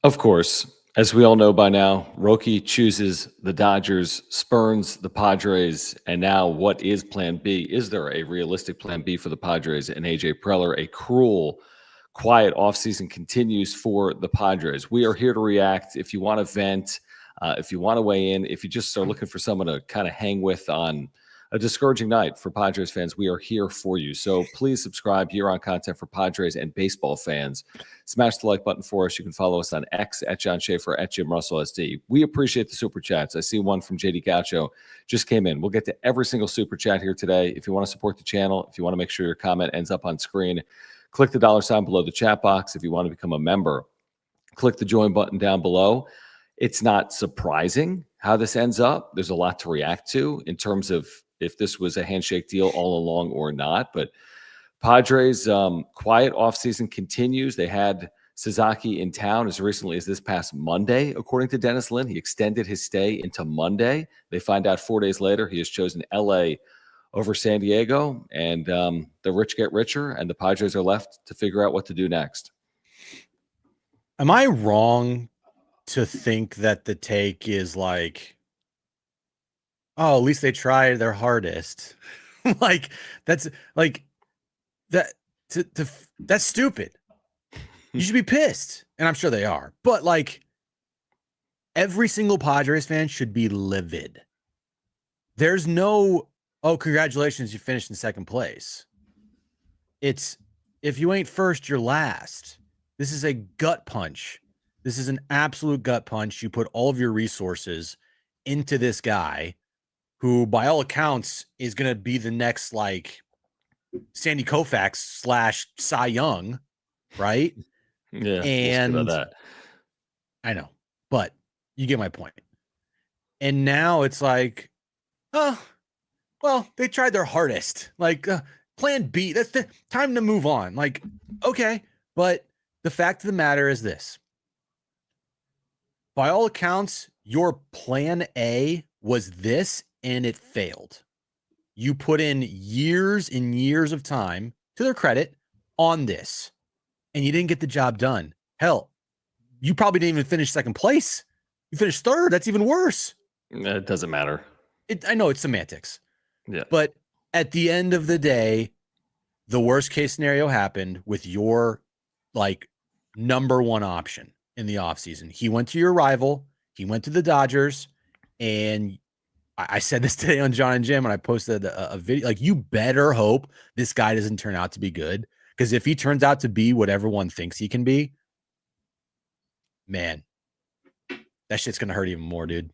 Of course, as we all know by now, Roki chooses the Dodgers, spurns the Padres, and now what is plan B? Is there a realistic plan B for the Padres and AJ Preller? A cruel, quiet offseason continues for the Padres. We are here to react. If you want to vent, if you want to weigh in, if you just are looking for someone to kind of hang with on a discouraging night for Padres fans, we are here for you. So please subscribe here on content for Padres and baseball fans. Smash the like button for us. You can follow us on X at John Schaefer, at Jim Russell SD. We appreciate the super chats. I see one from JD Gaucho just came in. We'll get to every single super chat here today. If you want to support the channel, if you want to make sure your comment ends up on screen, click the $ below the chat box. If you want to become a member, click the join button down below. It's not surprising how this ends up. There's a lot to react to in terms of if this was a handshake deal all along or not. But Padres' quiet offseason continues. They had Sasaki in town as recently as this past Monday, according to Dennis Lin. He extended his stay into Monday. They find out 4 days later he has chosen L.A. over San Diego, and the rich get richer, and the Padres are left to figure out what to do next. Am I wrong to think that the take is like, oh, at least they tried their hardest? Like that's stupid. You should be pissed, and I'm sure they are. But like, every single Padres fan should be livid. There's no, oh, congratulations, you finished in second place. It's, if you ain't first, you're last. This is a gut punch. This is an absolute gut punch. You put all of your resources into this guy who, by all accounts, is going to be the next, like, Sandy Koufax / Cy Young, right? Yeah, and we'll that. I know, but you get my point. And now it's like, oh, well, they tried their hardest. Like, plan B, that's the time to move on. Like, okay, but the fact of the matter is this. By all accounts, your plan A was this, and it failed. You put in years and years of time, to their credit, on this, and you didn't get the job done. Hell, you probably didn't even finish second place. You finished third. That's even worse. It doesn't matter. I know it's semantics. Yeah. But at the end of the day, the worst case scenario happened with your, like, number one option in the offseason. He went to your rival. He went to the Dodgers. And I said this today on John and Jim, and I posted a video. Like, you better hope this guy doesn't turn out to be good. Because if he turns out to be what everyone thinks he can be, man, that shit's going to hurt even more, dude.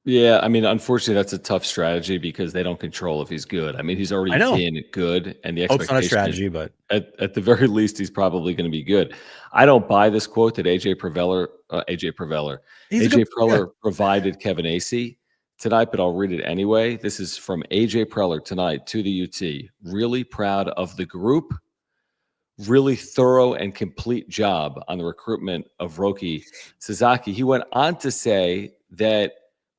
Yeah, I mean, unfortunately, that's a tough strategy because they don't control if he's good. I mean, he's already been good, and the expectation not a strategy, but at the very least, he's probably going to be good. I don't buy this quote that AJ Preller provided Kevin Acee tonight, but I'll read it anyway. This is from AJ Preller tonight to the UT. Really proud of the group. Really thorough and complete job on the recruitment of Roki Sasaki. He went on to say that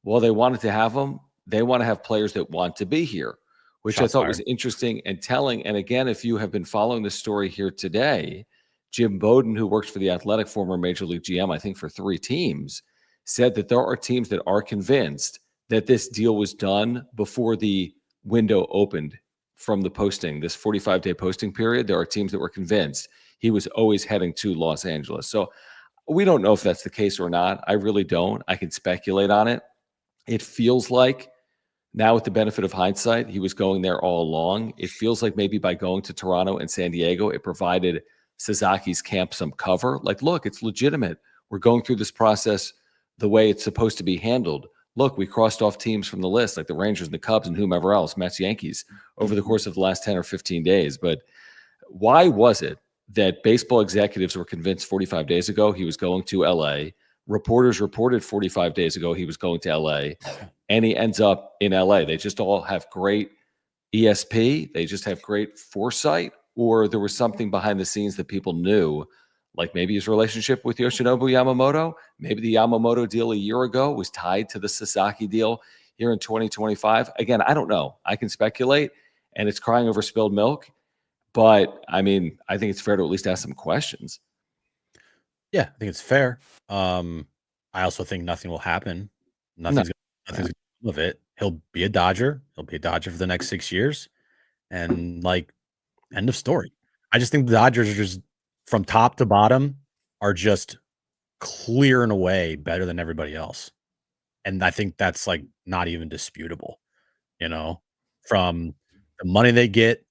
while they wanted to have him, they want to have players that want to be here, which I thought was interesting and telling. And again, if you have been following this story here today, Jim Bowden, who works for The Athletic, former Major League GM, I think for 3 teams, said that there are teams that are convinced that this deal was done before the window opened from the posting, this 45-day posting period. There are teams that were convinced he was always heading to Los Angeles. So we don't know if that's the case or not. I really don't. I can speculate on it. It feels like now, with the benefit of hindsight, he was going there all along. It feels like maybe by going to Toronto and San Diego, it provided Sasaki's camp some cover. Like, look, it's legitimate. We're going through this process the way it's supposed to be handled. Look, we crossed off teams from the list, like the Rangers and the Cubs and whomever else, Mets, Yankees, over the course of the last 10 or 15 days. But why was it that baseball executives were convinced 45 days ago he was going to L.A., reporters reported 45 days ago he was going to L.A., and he ends up in L.A.? They just all have great ESP. They just have great foresight, or there was something behind the scenes that people knew, like maybe his relationship with Yoshinobu Yamamoto. Maybe the Yamamoto deal a year ago was tied to the Sasaki deal here in 2025. Again, I don't know. I can speculate, and it's crying over spilled milk. But, I mean, I think it's fair to at least ask some questions. Yeah, I think it's fair. I also think nothing will happen. No. Nothing's gonna come of it. He'll be a Dodger. He'll be a Dodger for the next 6 years, and, like, end of story. I just think the Dodgers are just from top to bottom are just clear and away better than everybody else, and I think that's, like, not even disputable, you know? From the money they get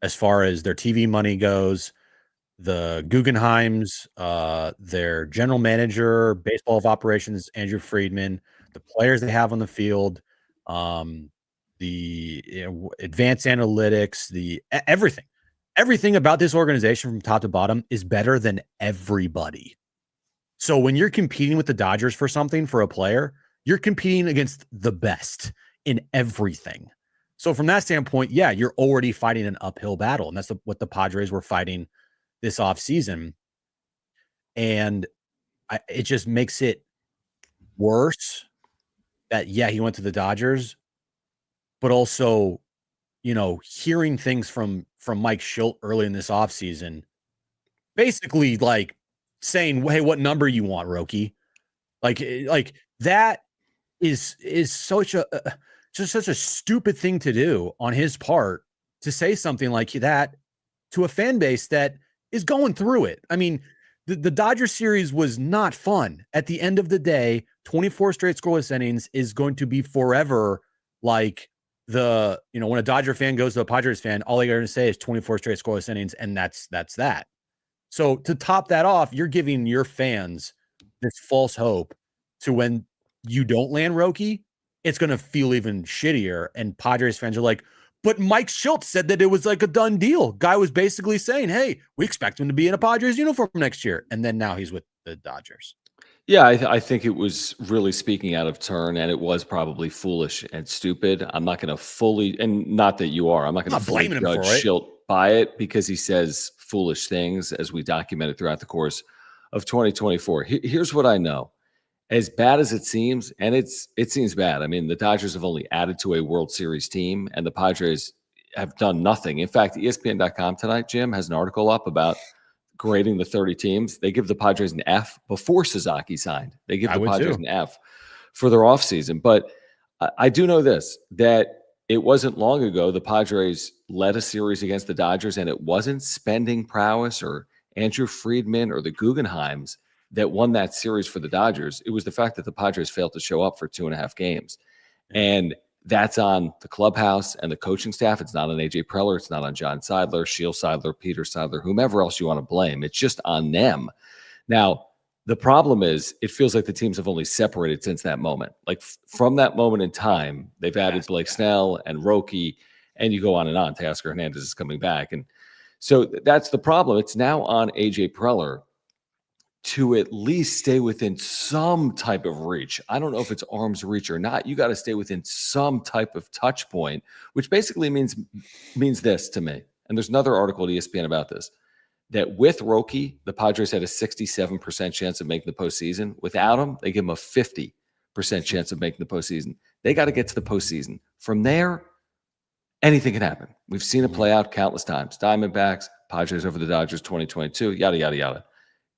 as far as their TV money goes, the Guggenheims, their general manager, baseball of operations, Andrew Friedman, the players they have on the field, um, the advanced analytics, everything. Everything about this organization from top to bottom is better than everybody. So when you're competing with the Dodgers for something for a player, you're competing against the best in everything. So from that standpoint, yeah, you're already fighting an uphill battle, and that's what the Padres were fighting this offseason. And it just makes it worse that, yeah, he went to the Dodgers, but also, hearing things from Mike Shildt early in this offseason, basically like saying, "Hey, what number you want, Roki?" Like that is just such a stupid thing to do on his part, to say something like that to a fan base that is going through it. I mean, the Dodger series was not fun. At the end of the day, 24 straight scoreless innings is going to be forever like when a Dodger fan goes to a Padres fan, all they're going to say is 24 straight scoreless innings, and that's that. So to top that off, you're giving your fans this false hope to when you don't land Roki, it's going to feel even shittier. And Padres fans are like, but Mike Shildt said that it was like a done deal. Guy was basically saying, hey, we expect him to be in a Padres uniform next year. And then now he's with the Dodgers. Yeah, I think it was really speaking out of turn, and it was probably foolish and stupid. I'm not going to fully, and not that you are, I'm not going to fully blaming him judge for it. Shildt by it because he says foolish things as we documented throughout the course of 2024. Here's what I know. As bad as it seems, and it seems bad. I mean, the Dodgers have only added to a World Series team, and the Padres have done nothing. In fact, ESPN.com tonight, Jim, has an article up about grading the 30 teams. They give the Padres an F before Sasaki signed. They give the Padres an F for their offseason. But I do know this, that it wasn't long ago the Padres led a series against the Dodgers, and it wasn't spending prowess or Andrew Friedman or the Guggenheims that won that series for the Dodgers. It was the fact that the Padres failed to show up for 2.5 games. And that's on the clubhouse and the coaching staff. It's not on AJ Preller. It's not on John Seidler, Shildt Seidler, Peter Seidler, whomever else you want to blame. It's just on them. Now, the problem is it feels like the teams have only separated since that moment. Like from that moment in time, they've added Blake Snell and Roki, and you go on and on. Teoscar Hernandez is coming back. And so that's the problem. It's now on AJ Preller to at least stay within some type of reach. I don't know if it's arm's reach or not. You got to stay within some type of touch point, which basically means this to me. And there's another article at ESPN about this, that with Roki, the Padres had a 67% chance of making the postseason. Without him, they give him a 50% chance of making the postseason. They got to get to the postseason. From there, anything can happen. We've seen it play out countless times. Diamondbacks, Padres over the Dodgers 2022, yada, yada, yada.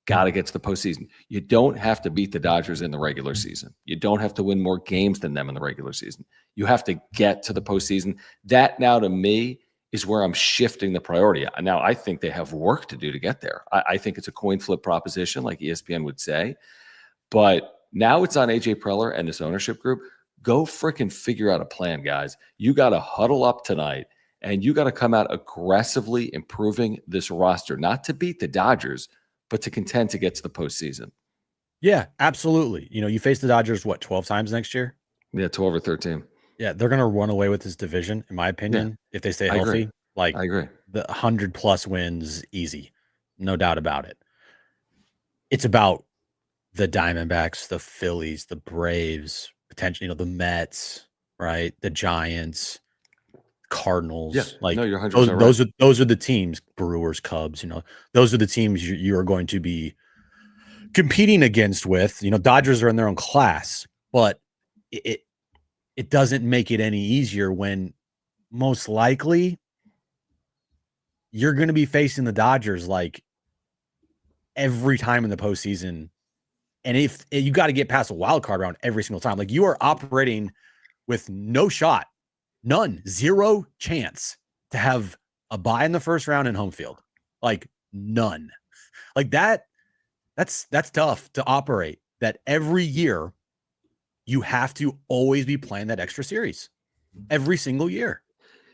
Got to get to the postseason. You don't have to beat the Dodgers in the regular season. You don't have to win more games than them in the regular season. You have to get to the postseason. That now, to me, is where I'm shifting the priority. Now, I think they have work to do to get there. I think it's a coin flip proposition, like ESPN would say. But now it's on AJ Preller and this ownership group. Go freaking figure out a plan, guys. You got to huddle up tonight, and you got to come out aggressively improving this roster, not to beat the Dodgers, but to contend to get to the postseason. Yeah, absolutely. You face the Dodgers, 12 times next year? Yeah, 12 or 13. Yeah, they're going to run away with this division, in my opinion, if they stay healthy. I agree. The 100+ wins, easy. No doubt about it. It's about the Diamondbacks, the Phillies, the Braves, potentially, the Mets, right? The Giants, Cardinals. Yeah, no, you're 100% those are the teams, Brewers, Cubs, those are the teams you are going to be competing against with. Dodgers are in their own class, but it doesn't make it any easier when most likely you're going to be facing the Dodgers like every time in the postseason. And if you got to get past a wild card round every single time, like you are operating with no shot, none, zero chance to have a bye in the first round in home field, like none. Like that's tough to operate. That every year you have to always be playing that extra series every single year.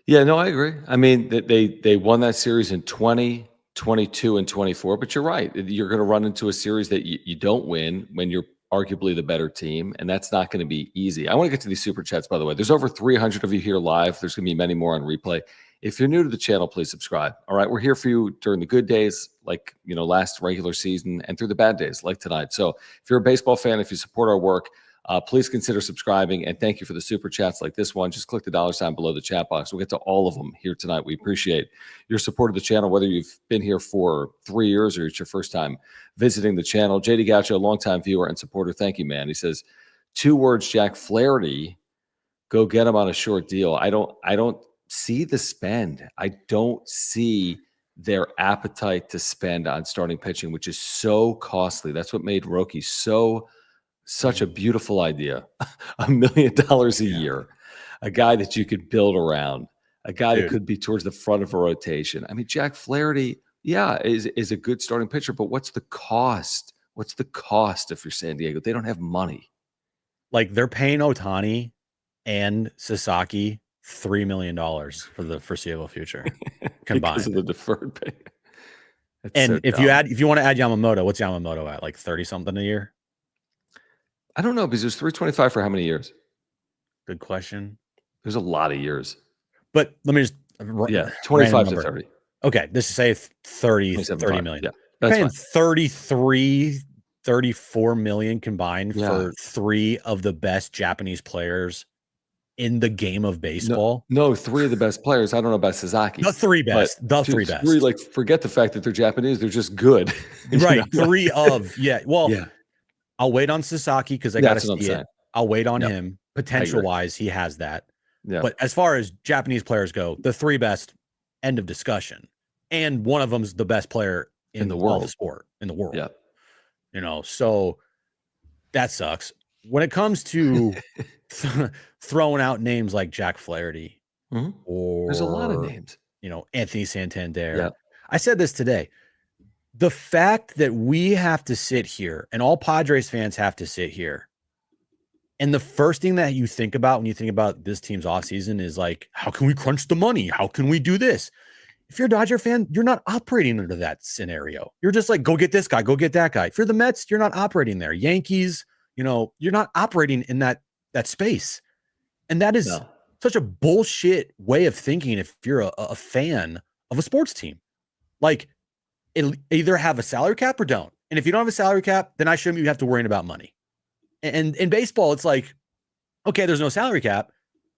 Yeah, no, I agree. I mean, they won that series in 20, 22, and 24, but you're right. You're going to run into a series that you don't win when you're arguably the better team, and that's not going to be easy. I want to get to these super chats, by the way. There's over 300 of you here live. There's going to be many more on replay. If you're new to the channel, please subscribe. All right, we're here for you during the good days, like last regular season, and through the bad days, like tonight. So if you're a baseball fan, if you support our work, please consider subscribing, and thank you for the super chats like this one. Just click the $ below the chat box. We'll get to all of them here tonight. We appreciate your support of the channel, whether you've been here for 3 years or it's your first time visiting the channel. JD Gaucho, longtime viewer and supporter, thank you, man. He says, 2 words, Jack Flaherty, go get him on a short deal. I don't see the spend. I don't see their appetite to spend on starting pitching, which is so costly. That's what made Roki such a beautiful idea. $1 million a year, a guy that you could build around, a guy that could be towards the front of a rotation. I mean, Jack Flaherty, is a good starting pitcher, but what's the cost? What's the cost if you're San Diego? They don't have money. Like they're paying Ohtani and Sasaki $3 million for the foreseeable future combined because of the deferred pay. And so if you want to add Yamamoto, what's Yamamoto at? Like 30 something a year? I don't know, because it was 325 for how many years? Good question. There's a lot of years. But let me just 25 to 30. Okay, this is say 30 million. Yeah, that's paying fine. 34 million combined for 3 of the best Japanese players in the game of baseball. No, 3 of the best players. I don't know about Sasaki. The 3 best. The 3 best. 3, like, forget the fact that they're Japanese. They're just good. Right. 3 of, I'll wait on Sasaki because I got to see it. I'll wait on him. Potential-wise, he has that. Yeah. But as far as Japanese players go, the 3 best, end of discussion. And one of them's the best player in the world, in the world. Yeah. So that sucks. When it comes to throwing out names like Jack Flaherty or there's a lot of names, Anthony Santander. I said this today. The fact that we have to sit here and all Padres fans have to sit here, and the first thing that you think about when you think about this team's offseason is like, how can we crunch the money? How can we do this? If you're a Dodger fan, you're not operating under that scenario. You're just like, go get this guy, go get that guy. If you're the Mets, you're not operating there. Yankees, you're not operating in that space. And that is such a bullshit way of thinking if you're a fan of a sports team. Like, either have a salary cap or don't. And if you don't have a salary cap, then I shouldn't be have to worry about money. And in baseball, it's like, okay, there's no salary cap,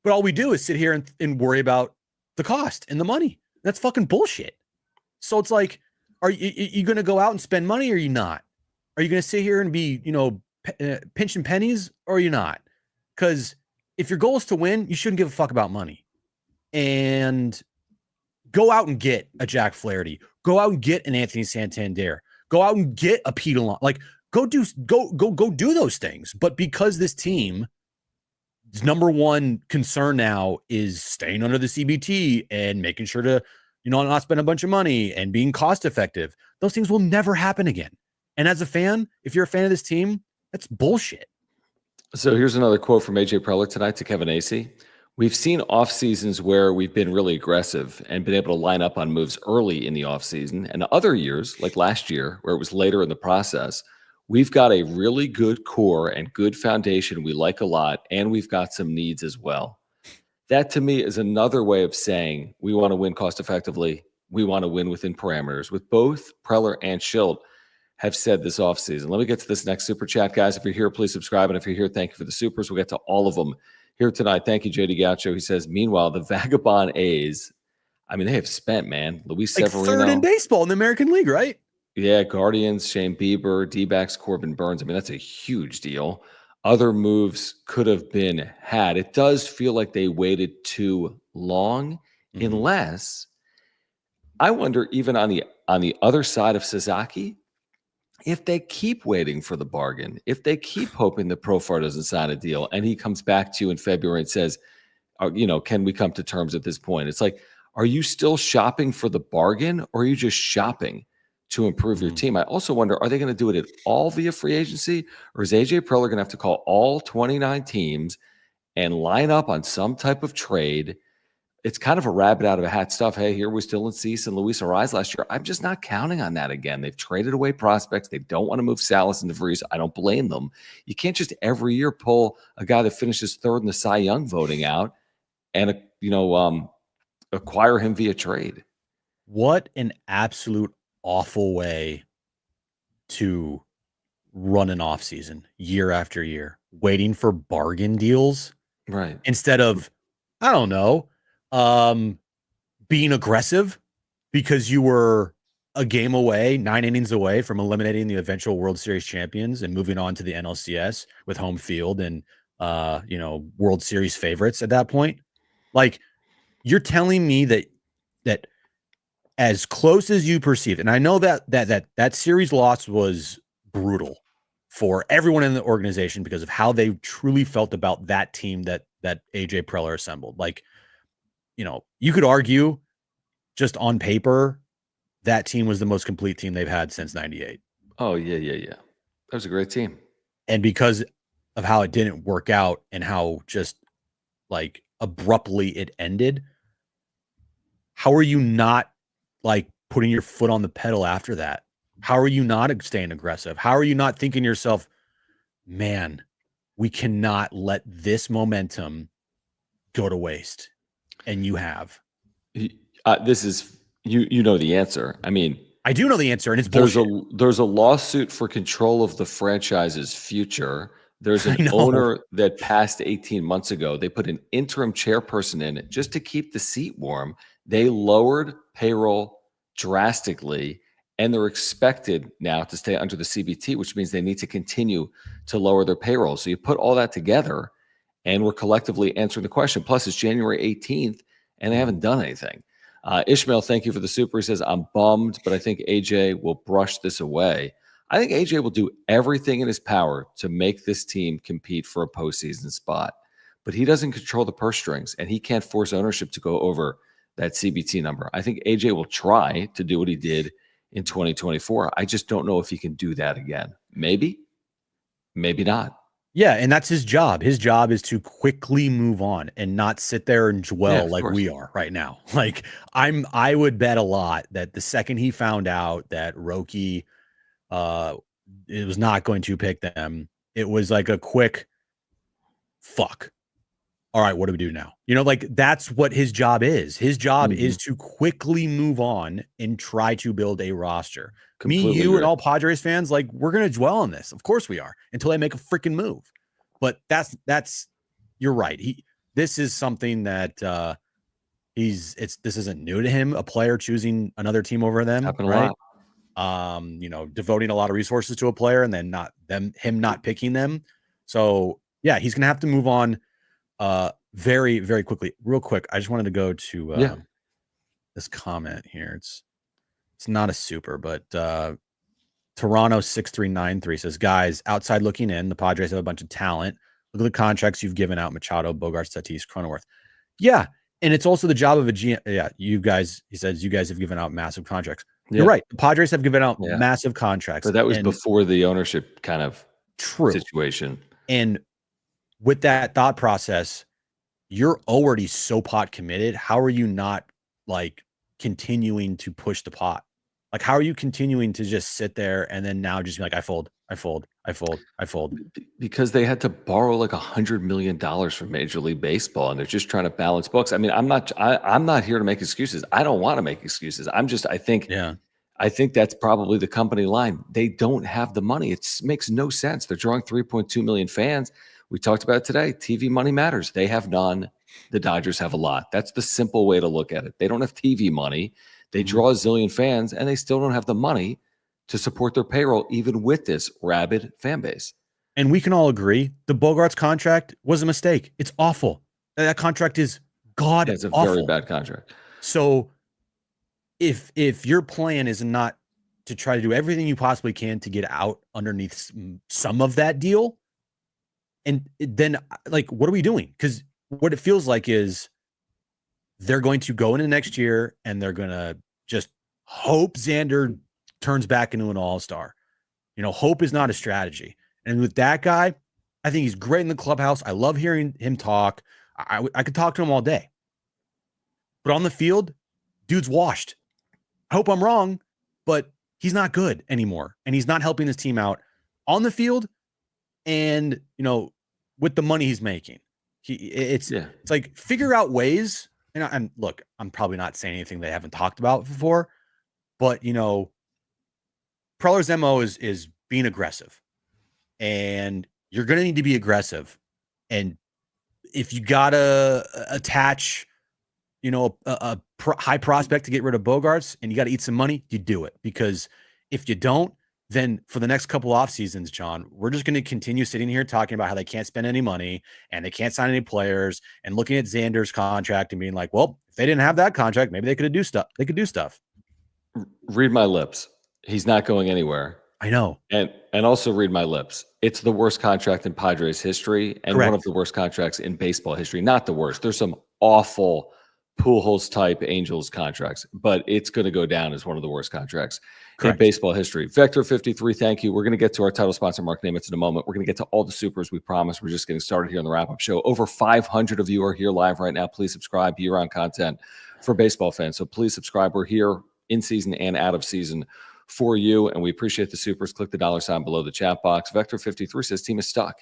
but all we do is sit here and worry about the cost and the money. That's fucking bullshit. So it's like, are you going to go out and spend money or are you not? Are you going to sit here and be, pinching pennies or are you not? Because if your goal is to win, you shouldn't give a fuck about money. And go out and get a Jack Flaherty. Go out and get an Anthony Santander. Go out and get a Pete Alonso. Like, go do those things. But because this team's number one concern now is staying under the CBT and making sure to, not spend a bunch of money and being cost effective, those things will never happen again. And as a fan, if you're a fan of this team, that's bullshit. So here's another quote from AJ Preller tonight to Kevin Acee. We've seen off seasons where we've been really aggressive and been able to line up on moves early in the off season, and other years, like last year, where it was later in the process, we've got a really good core and good foundation we like a lot, and we've got some needs as well. That to me is another way of saying we want to win cost effectively. We want to win within parameters, with both Preller and Shildt have said this offseason. Let me get to this next super chat, guys. If you're here, please subscribe. And if you're here, thank you for the supers. We'll get to all of them here tonight. Thank you, JD Gaucho. He says, meanwhile, the Vagabond A's, they have spent, man. Luis Severino. Third in baseball in the American League, right? Yeah, Guardians, Shane Bieber, D-backs, Corbin Burns. That's a huge deal. Other moves could have been had. It does feel like they waited too long, unless I wonder, even on the other side of Sasaki, if they keep waiting for the bargain, if they keep hoping that Profar doesn't sign a deal and he comes back to you in February and says, can we come to terms at this point? It's like, are you still shopping for the bargain, or are you just shopping to improve your team? I also wonder, are they going to do it at all via free agency, or is AJ Preller going to have to call all 29 teams and line up on some type of trade? It's kind of a rabbit out of a hat stuff. Hey, here we're still in Cease and Luis Ariz last year. I'm just not counting on that again. They've traded away prospects. They don't want to move Salas and DeVries. I don't blame them. You can't just every year pull a guy that finishes third in the Cy Young voting out and acquire him via trade. What an absolute awful way to run an offseason year after year, waiting for bargain deals. Right. Instead of, I don't know, being aggressive because you were a game away, 9 innings away from eliminating the eventual World Series champions and moving on to the NLCS with home field and, World Series favorites at that point. Like, you're telling me that as close as you perceived, and I know that series loss was brutal for everyone in the organization because of how they truly felt about that team that AJ Preller assembled. Like, you could argue just on paper that team was the most complete team they've had since 98. Oh, yeah. That was a great team. And because of how it didn't work out and how just like abruptly it ended, how are you not like putting your foot on the pedal after that? How are you not staying aggressive? How are you not thinking to yourself, man, we cannot let this momentum go to waste? And you have. This is, you know the answer. I mean, I do know the answer, and it's bullshit. There's a lawsuit for control of the franchise's future. There's an owner that passed 18 months ago. They put an interim chairperson in it just to keep the seat warm. They lowered payroll drastically, and they're expected now to stay under the CBT, which means they need to continue to lower their payroll. So you put all that together, and we're collectively answering the question. Plus, it's January 18th, and they haven't done anything. Ishmael, thank you for the super. He says, I'm bummed, but I think AJ will brush this away. I think AJ will do everything in his power to make this team compete for a postseason spot. But he doesn't control the purse strings, and he can't force ownership to go over that CBT number. I think AJ will try to do what he did in 2024. I just don't know if he can do that again. Maybe, maybe not. Yeah, and that's his job. His job is to quickly move on and not sit there and dwell like we are right now. Like, I would bet a lot that the second he found out that Roki it was not going to pick them, it was like a quick fuck. All right, what do we do now? Like, that's what his job is. His job is to quickly move on and try to build a roster. Completely Me, you, agree. and all Padres fans, like, we're going to dwell on this. Of course we are, until they make a freaking move. But that's you're right. This is something that this isn't new to him, a player choosing another team over them, right? Devoting a lot of resources to a player and then him not picking them. So yeah, he's going to have to move on very, very quickly. Real quick, I just wanted to go to this comment here. It's not a super, but Toronto 6393 says, guys, outside looking in, the Padres have a bunch of talent. Look at the contracts you've given out: Machado, Bogaerts, Tatis, Cronenworth. Yeah, and it's also the job of a GM. Yeah, he says you guys have given out massive contracts. You're right. The Padres have given out massive contracts. But that was before the ownership kind of situation. And with that thought process, you're already so pot committed. How are you not like continuing to push the pot? Like, how are you continuing to just sit there and then now just be like, I fold? Because they had to borrow like $100 million from Major League Baseball, and they're just trying to balance books. I mean, I'm not here to make excuses. I don't want to make excuses. I think that's probably the company line. They don't have the money. It makes no sense. They're drawing 3.2 million fans. We talked about it today. TV money matters. They have none. The Dodgers have a lot. That's the simple way to look at it. They don't have TV money. They draw a zillion fans, and they still don't have the money to support their payroll, even with this rabid fan base. And we can all agree the Bogaerts contract was a mistake. It's awful. That contract is god awful. Very bad contract. So if your plan is not to try to do everything you possibly can to get out underneath some of that deal. And then, like, what are we doing? Because what it feels like is they're going to go into next year and they're going to just hope Xander turns back into an all-star. Hope is not a strategy. And with that guy, I think he's great in the clubhouse. I love hearing him talk. I could talk to him all day. But on the field, dude's washed. I hope I'm wrong, but he's not good anymore. And he's not helping his team out on the field and, with the money he's making. It's like figure out ways. And look, I'm probably not saying anything they haven't talked about before, but, Preller's MO is being aggressive. And you're going to need to be aggressive. And if you got to attach, a high prospect to get rid of Bogaerts and you got to eat some money, you do it. Because if you don't, then for the next couple off seasons, John, we're just going to continue sitting here talking about how they can't spend any money and they can't sign any players and looking at Xander's contract and being like, well, if they didn't have that contract, maybe they could do stuff. They could do stuff. Read my lips. He's not going anywhere. I know. And also read my lips. It's the worst contract in Padres history and one of the worst contracts in baseball history. Not the worst. There's some awful Pujols type Angels contracts, but it's going to go down as one of the worst contracts in baseball history. Vector 53, thank you. We're going to get to our title sponsor, Mark Namath, in a moment. We're going to get to all the supers we promised. We're just getting started here on the wrap-up show. Over 500 of you are here live right now. Please subscribe. Year-round content for baseball fans. So please subscribe. We're here in season and out of season for you, and we appreciate the supers. Click the $ below the chat box. Vector 53 says team is stuck.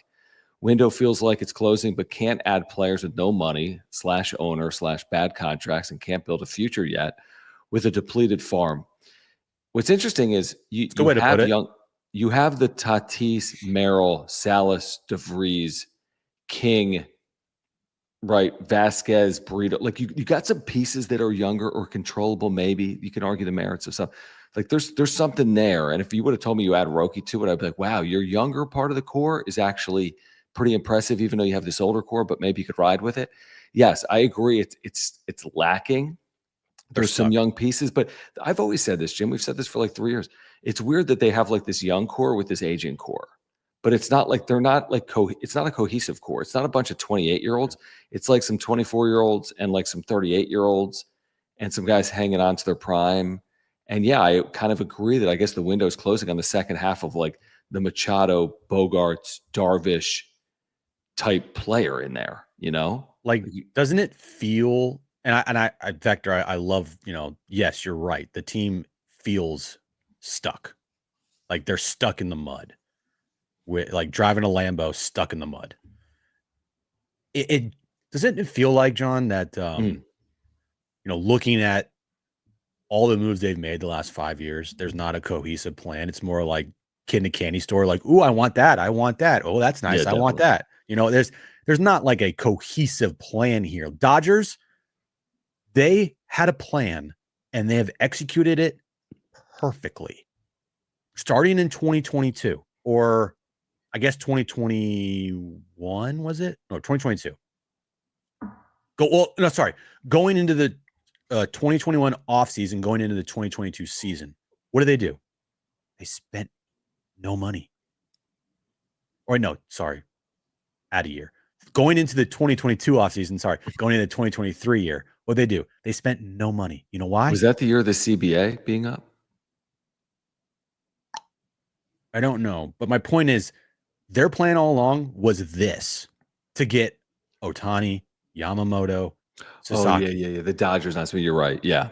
Window feels like it's closing, but can't add players with no money /owner /bad contracts and can't build a future yet with a depleted farm. What's interesting is you have the Tatis, Merrill, Salas, DeVries, King, right? Vasquez, Burrito. Like you got some pieces that are younger or controllable. Maybe you can argue the merits of some. Like there's something there. And if you would have told me you add Roki to it, I'd be like, wow, your younger part of the core is actually pretty impressive, even though you have this older core, but maybe you could ride with it. Yes, I agree. It's lacking. There's some young pieces, but I've always said this, Jim. We've said this for like 3 years. It's weird that they have like this young core with this aging core, but it's not like they're not like it's not a cohesive core. It's not a bunch of 28-year-olds. It's like some 24-year-olds and like some 38-year-olds and some guys hanging on to their prime. And yeah, I kind of agree that I guess the window is closing on the second half of like the Machado, Bogaerts, Darvish type player in there, Like, doesn't it feel? And I Vector, I love, yes, you're right. The team feels stuck, like they're stuck in the mud, with like driving a Lambo stuck in the mud. It doesn't it feel like, John, that looking at all the moves they've made the last 5 years, there's not a cohesive plan. It's more like kid in a candy store, like, ooh, I want that. I want that. Oh, that's nice. I want that. There's not like a cohesive plan here. Dodgers, they had a plan and they have executed it perfectly. Starting in 2022, or I guess 2021, was it? No, 2022. Going into the 2021 offseason, going into the 2022 season, what do? They spent no money. Or no, sorry, add a year. Going into the 2022 offseason, going into the 2023 year, what do? They spent no money. You know why? Was that the year of the CBA being up? I don't know. But my point is, their plan all along was this: to get Ohtani, Yamamoto, Sasaki. Oh, yeah. The Dodgers. That's what you're right. Yeah.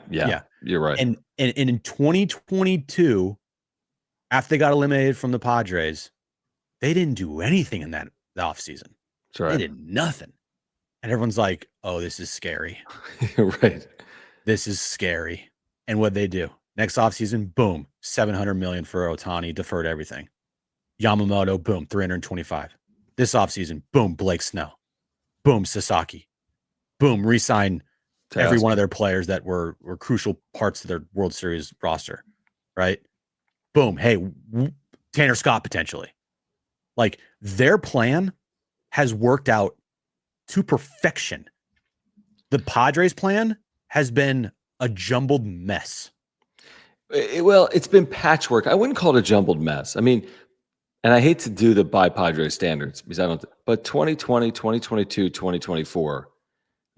You're right. And in 2022, after they got eliminated from the Padres, they didn't do anything in the offseason. That's right. They did nothing. And everyone's like, oh, this is scary. Right. This is scary. And what'd they do? Next offseason, boom, $700 million for Ohtani, deferred everything. Yamamoto, boom, $325. This offseason, boom, Blake Snell. Boom, Sasaki. Boom, re-sign every one of their players that were crucial parts of their World Series roster, right? Boom, hey, Tanner Scott potentially. Like, their plan has worked out to perfection. The Padres plan has been a jumbled mess. Well, it's been patchwork. I wouldn't call it a jumbled mess. I mean, and I hate to do the by Padres standards because I don't, but 2020, 2022, 2024,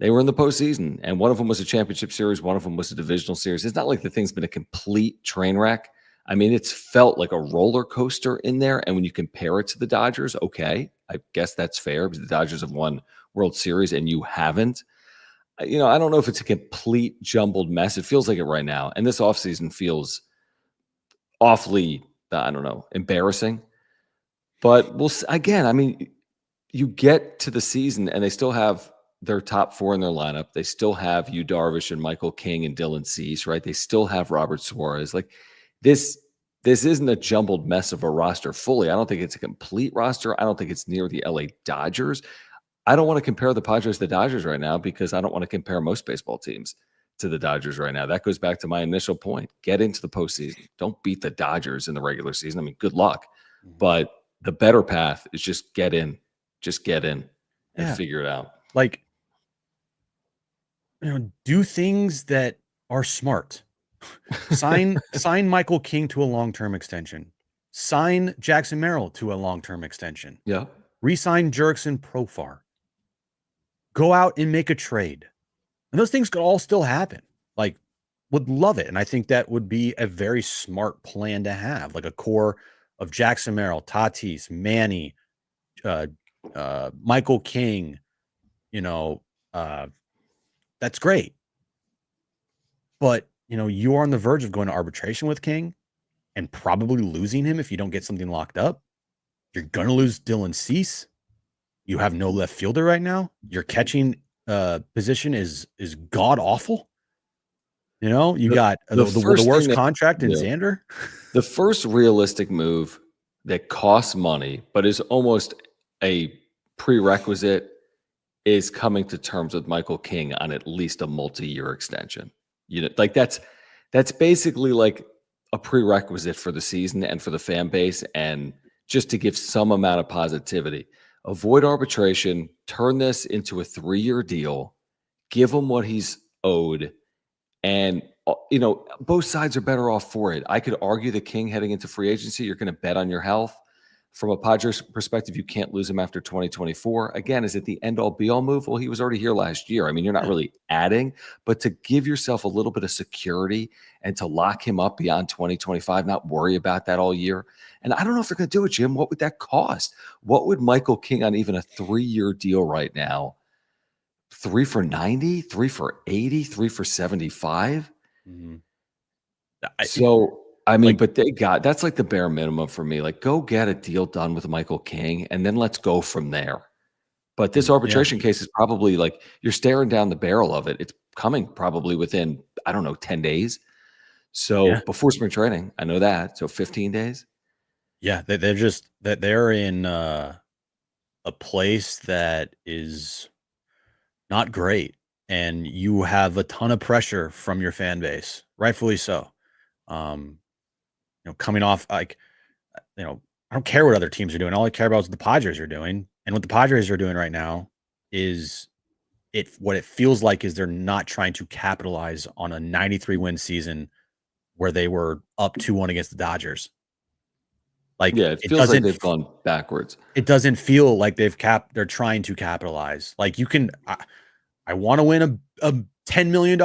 they were in the postseason, and one of them was a championship series, one of them was a divisional series. It's not like the thing's been a complete train wreck. I mean, it's felt like a roller coaster in there. And when you compare it to the Dodgers, okay, I guess that's fair because the Dodgers have won World Series and you haven't. I don't know if it's a complete jumbled mess. It feels like it right now. And this offseason feels awfully, I don't know, embarrassing. But again, I mean, you get to the season and they still have their top four in their lineup. They still have Yu Darvish and Michael King and Dylan Cease, right? They still have Robert Suarez. Like this isn't a jumbled mess of a roster fully. I don't think it's a complete roster. I don't think it's near the LA Dodgers. I don't want to compare the Padres to the Dodgers right now because I don't want to compare most baseball teams to the Dodgers right now. That goes back to my initial point. Get into the postseason. Don't beat the Dodgers in the regular season. I mean, good luck. But the better path is just get in. Just get in and figure it out. Like, do things that are smart. Sign Michael King to a long-term extension. Sign Jackson Merrill to a long-term extension. Yeah. Resign Jurickson Profar. Go out and make a trade. And those things could all still happen. Like, would love it. And I think that would be a very smart plan to have. Like a core of Jackson Merrill, Tatis, Manny, Michael King, that's great. But, you are on the verge of going to arbitration with King and probably losing him if you don't get something locked up. You're going to lose Dylan Cease. You have no left fielder right now. Your catching position is god awful. You got the worst contract in Xander. The first realistic move that costs money, but is almost a prerequisite, is coming to terms with Michael King on at least a multi-year extension. Like that's basically like a prerequisite for the season and for the fan base, and just to give some amount of positivity. Avoid arbitration, turn this into a 3-year deal, give him what he's owed, and both sides are better off for it. I could argue that King heading into free agency, you're going to bet on your health. From a Padres perspective, you can't lose him after 2024. Again, is it the end-all be-all move? Well, he was already here last year. I mean, you're not really adding, but to give yourself a little bit of security and to lock him up beyond 2025, not worry about that all year. And I don't know if they're going to do it, Jim. What would that cost? What would Michael King on even a 3-year deal right now? 3 for 90, 3 for 80, 3 for 75? Mm-hmm. So, I mean, but that's like the bare minimum for me. Like, go get a deal done with Michael King, and then let's go from there. But this arbitration case is probably like you're staring down the barrel of it. It's coming probably within, I don't know, 10 days. So before spring training, I know that. So 15 days. Yeah, they're in a place that is not great, and you have a ton of pressure from your fan base, rightfully so. Coming off I don't care what other teams are doing. All I care about is what the Padres are doing. And what the Padres are doing right now is what it feels like is they're not trying to capitalize on a 93-win season where they were up 2-1 against the Dodgers. Like, it feels like they've gone backwards. It doesn't feel like they're trying to capitalize. Like, I want to win a $10 million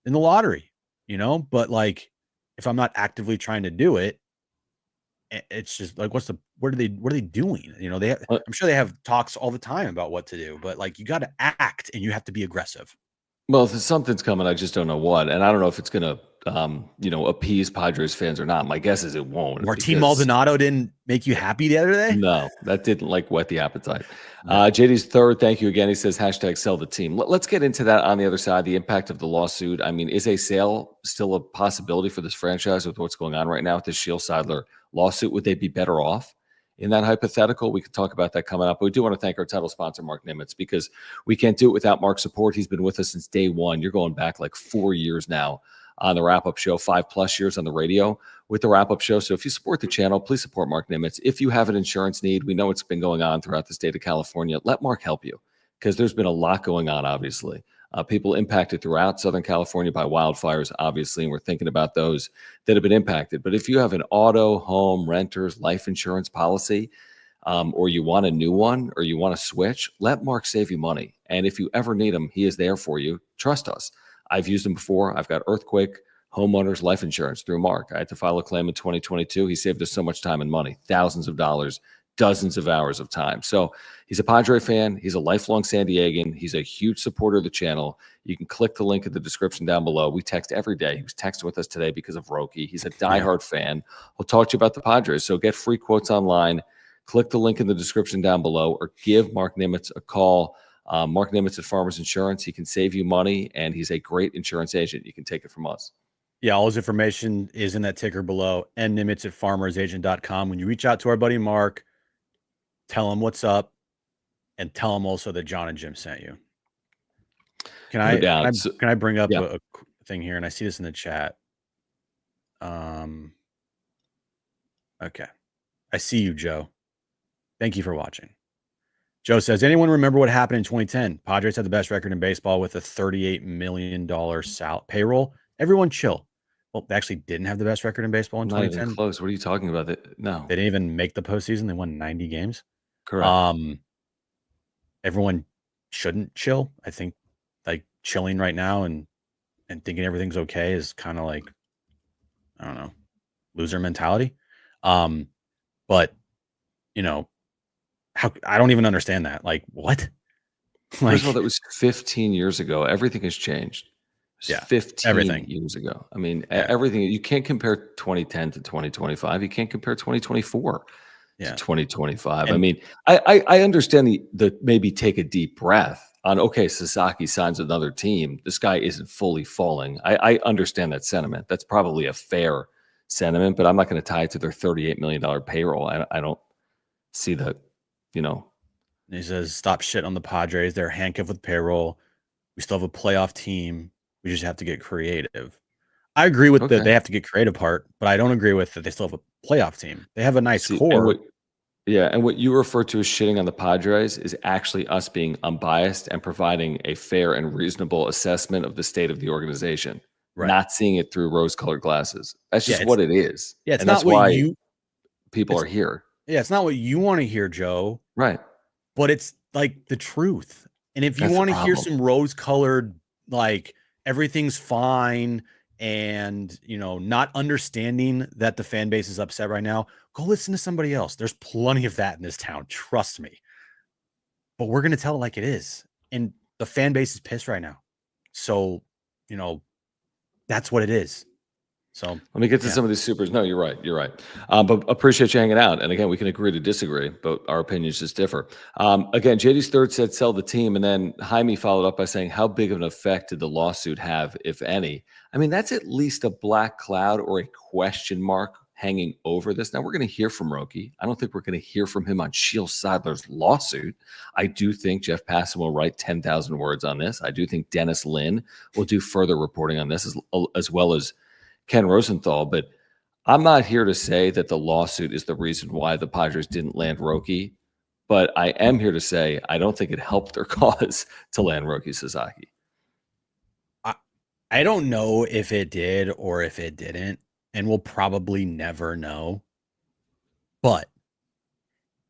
in the lottery, but like, if I'm not actively trying to do it, it's just like, what are they doing? I'm sure they have talks all the time about what to do, but like, you got to act and you have to be aggressive. Well, if something's coming, I just don't know what. And I don't know if it's going to, appease Padres fans or not. My guess is it won't. Martin Maldonado didn't make you happy the other day? No, that didn't whet the appetite. JD's third, thank you again. He says, #sell the team. Let's get into that on the other side, the impact of the lawsuit. I mean, is a sale still a possibility for this franchise with what's going on right now with this Shildt Seidler lawsuit? Would they be better off in that hypothetical? We could talk about that coming up. But we do want to thank our title sponsor, Mark Nimitz, because we can't do it without Mark's support. He's been with us since day one. You're going back like 4 years now on the wrap-up show, 5+ years on the radio with the wrap-up show. So if you support the channel, please support Mark Nimitz. If you have an insurance need, we know it's been going on throughout the state of California. Let Mark help you, because there's been a lot going on, obviously, People impacted throughout Southern California by wildfires, obviously, and we're thinking about those that have been impacted. But if you have an auto, home, renters, life insurance policy, or you want a new one, or you want to switch, let Mark save you money. And if you ever need him, he is there for you. Trust us. I've used him before. I've got earthquake, homeowners, life insurance through Mark. I had to file a claim in 2022. He saved us so much time and money, thousands of dollars, dozens of hours of time. So he's a Padre fan. He's a lifelong San Diegan. He's a huge supporter of the channel. You can click the link in the description down below. We text every day. He was texting with us today because of Roki. He's a diehard fan. We'll talk to you about the Padres. So get free quotes online. Click the link in the description down below, or give Mark Nimitz a call. Mark Nimitz at Farmers Insurance. He can save you money, and he's a great insurance agent. You can take it from us. Yeah, all his information is in that ticker below, and Nimitz at farmersagent.com. When you reach out to our buddy Mark, tell him what's up, and tell him also that John and Jim sent you. Can I bring up a thing here? And I see this in the chat. Okay. I see you, Joe. Thank you for watching. Joe says, anyone remember what happened in 2010? Padres had the best record in baseball with a $38 million payroll. Everyone chill. Well, they actually didn't have the best record in baseball in 2010. Not even close. What are you talking about? No. They didn't even make the postseason. They won 90 games. Correct. Everyone shouldn't chill. I think like chilling right now and thinking everything's okay is kind of like, I don't know, loser mentality. But you know, how I don't even understand that. Like, what? First of all, that was 15 years ago. Everything has changed. Yeah, 15 years ago. I mean, everything. You can't compare 2010 to 2025. You can't compare 2024 to 2025. I mean, I understand the maybe take a deep breath on, okay, Sasaki signs another team. This guy isn't fully falling. I understand that sentiment. That's probably a fair sentiment, but I'm not going to tie it to their $38 million payroll. I don't see the, you know. He says, stop shit on the Padres. They're handcuffed with payroll. We still have a playoff team. We just have to get creative. I agree with the they have to get creative part, but I don't agree with that they still have a playoff team. They have a nice core. And what you refer to as shitting on the Padres is actually us being unbiased and providing a fair and reasonable assessment of the state of the organization, not seeing it through rose-colored glasses. That's just what it is. Yeah, it's and not that's what why people are here. Yeah, it's not what you want to hear, Joe. Right. But it's like the truth. And if you want to hear some rose-colored, like everything's fine and, you know, not understanding that the fan base is upset right now, go listen to somebody else. There's plenty of that in this town. Trust me. But we're going to tell it like it is. And the fan base is pissed right now. So, you know, that's what it is. So let me get to some of these supers. No, you're right. You're right. But appreciate you hanging out. And again, we can agree to disagree, but our opinions just differ. Again, JD's third said sell the team. And then Jaime followed up by saying, how big of an effect did the lawsuit have, if any? I mean, that's at least a black cloud or a question mark hanging over this. Now, we're going to hear from Roki. I don't think we're going to hear from him on Shildt Sadler's lawsuit. I do think Jeff Passan will write 10,000 words on this. I do think Dennis Lin will do further reporting on this, as well as Ken Rosenthal, but I'm not here to say that the lawsuit is the reason why the Padres didn't land Roki, but I am here to say I don't think it helped their cause to land Roki Sasaki. I don't know if it did or if it didn't, and we'll probably never know. But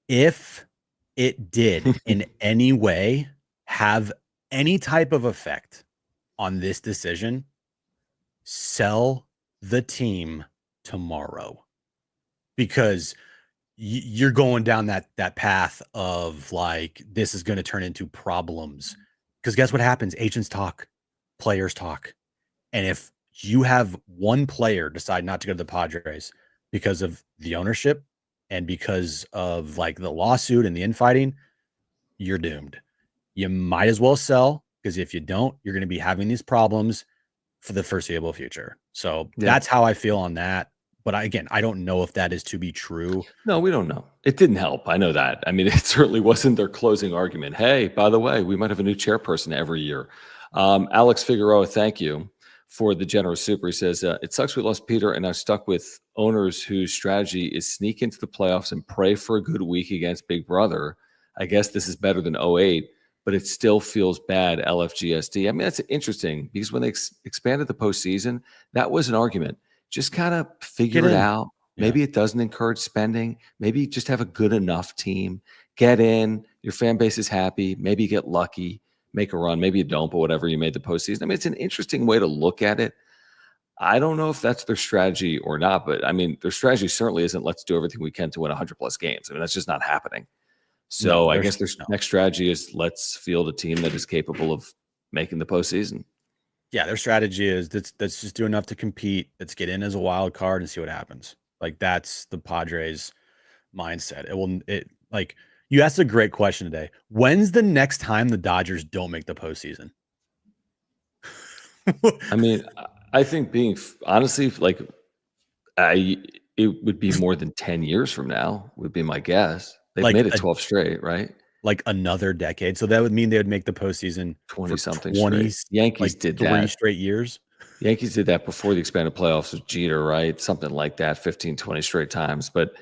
if it did in any way have any type of effect on this decision, sell the team tomorrow, because you're going down that path of like, this is going to turn into problems. Because guess what happens? Agents talk, players talk. And if you have one player decide not to go to the Padres because of the ownership and because of like the lawsuit and the infighting, you're doomed. You might as well sell, because if you don't, you're going to be having these problems for the foreseeable future. So that's how I feel on that. But I don't know if that is to be true. No, we don't know. It didn't help. I know that. I mean, it certainly wasn't their closing argument. Hey, by the way, we might have a new chairperson every year. Alex Figueroa, thank you for the generous super. He says, it sucks we lost Peter and are stuck with owners whose strategy is sneak into the playoffs and pray for a good week against Big Brother. I guess this is better than 08. but it still feels bad. LFGSD. I mean, that's interesting because when they expanded the postseason, that was an argument. Just kind of figure it out. Maybe it doesn't encourage spending. Maybe just have a good enough team. Get in. Your fan base is happy. Maybe you get lucky, make a run. Maybe you don't, but whatever, you made the postseason. I mean, it's an interesting way to look at it. I don't know if that's their strategy or not, but I mean, their strategy certainly isn't let's do everything we can to win 100+ games. I mean, that's just not happening. So I guess their next strategy is let's field a team that is capable of making the postseason. Yeah, their strategy is let's just do enough to compete. Let's get in as a wild card and see what happens. Like that's the Padres mindset. You asked a great question today. When's the next time the Dodgers don't make the postseason? I mean, I think being honestly, like it would be more than 10 years from now would be my guess. They've made it 12 straight, right? Like another decade. So that would mean they would make the postseason 20-something straight. Yankees did 3 straight years. Yankees did that before the expanded playoffs with Jeter, right? Something like that, 15, 20 straight times. But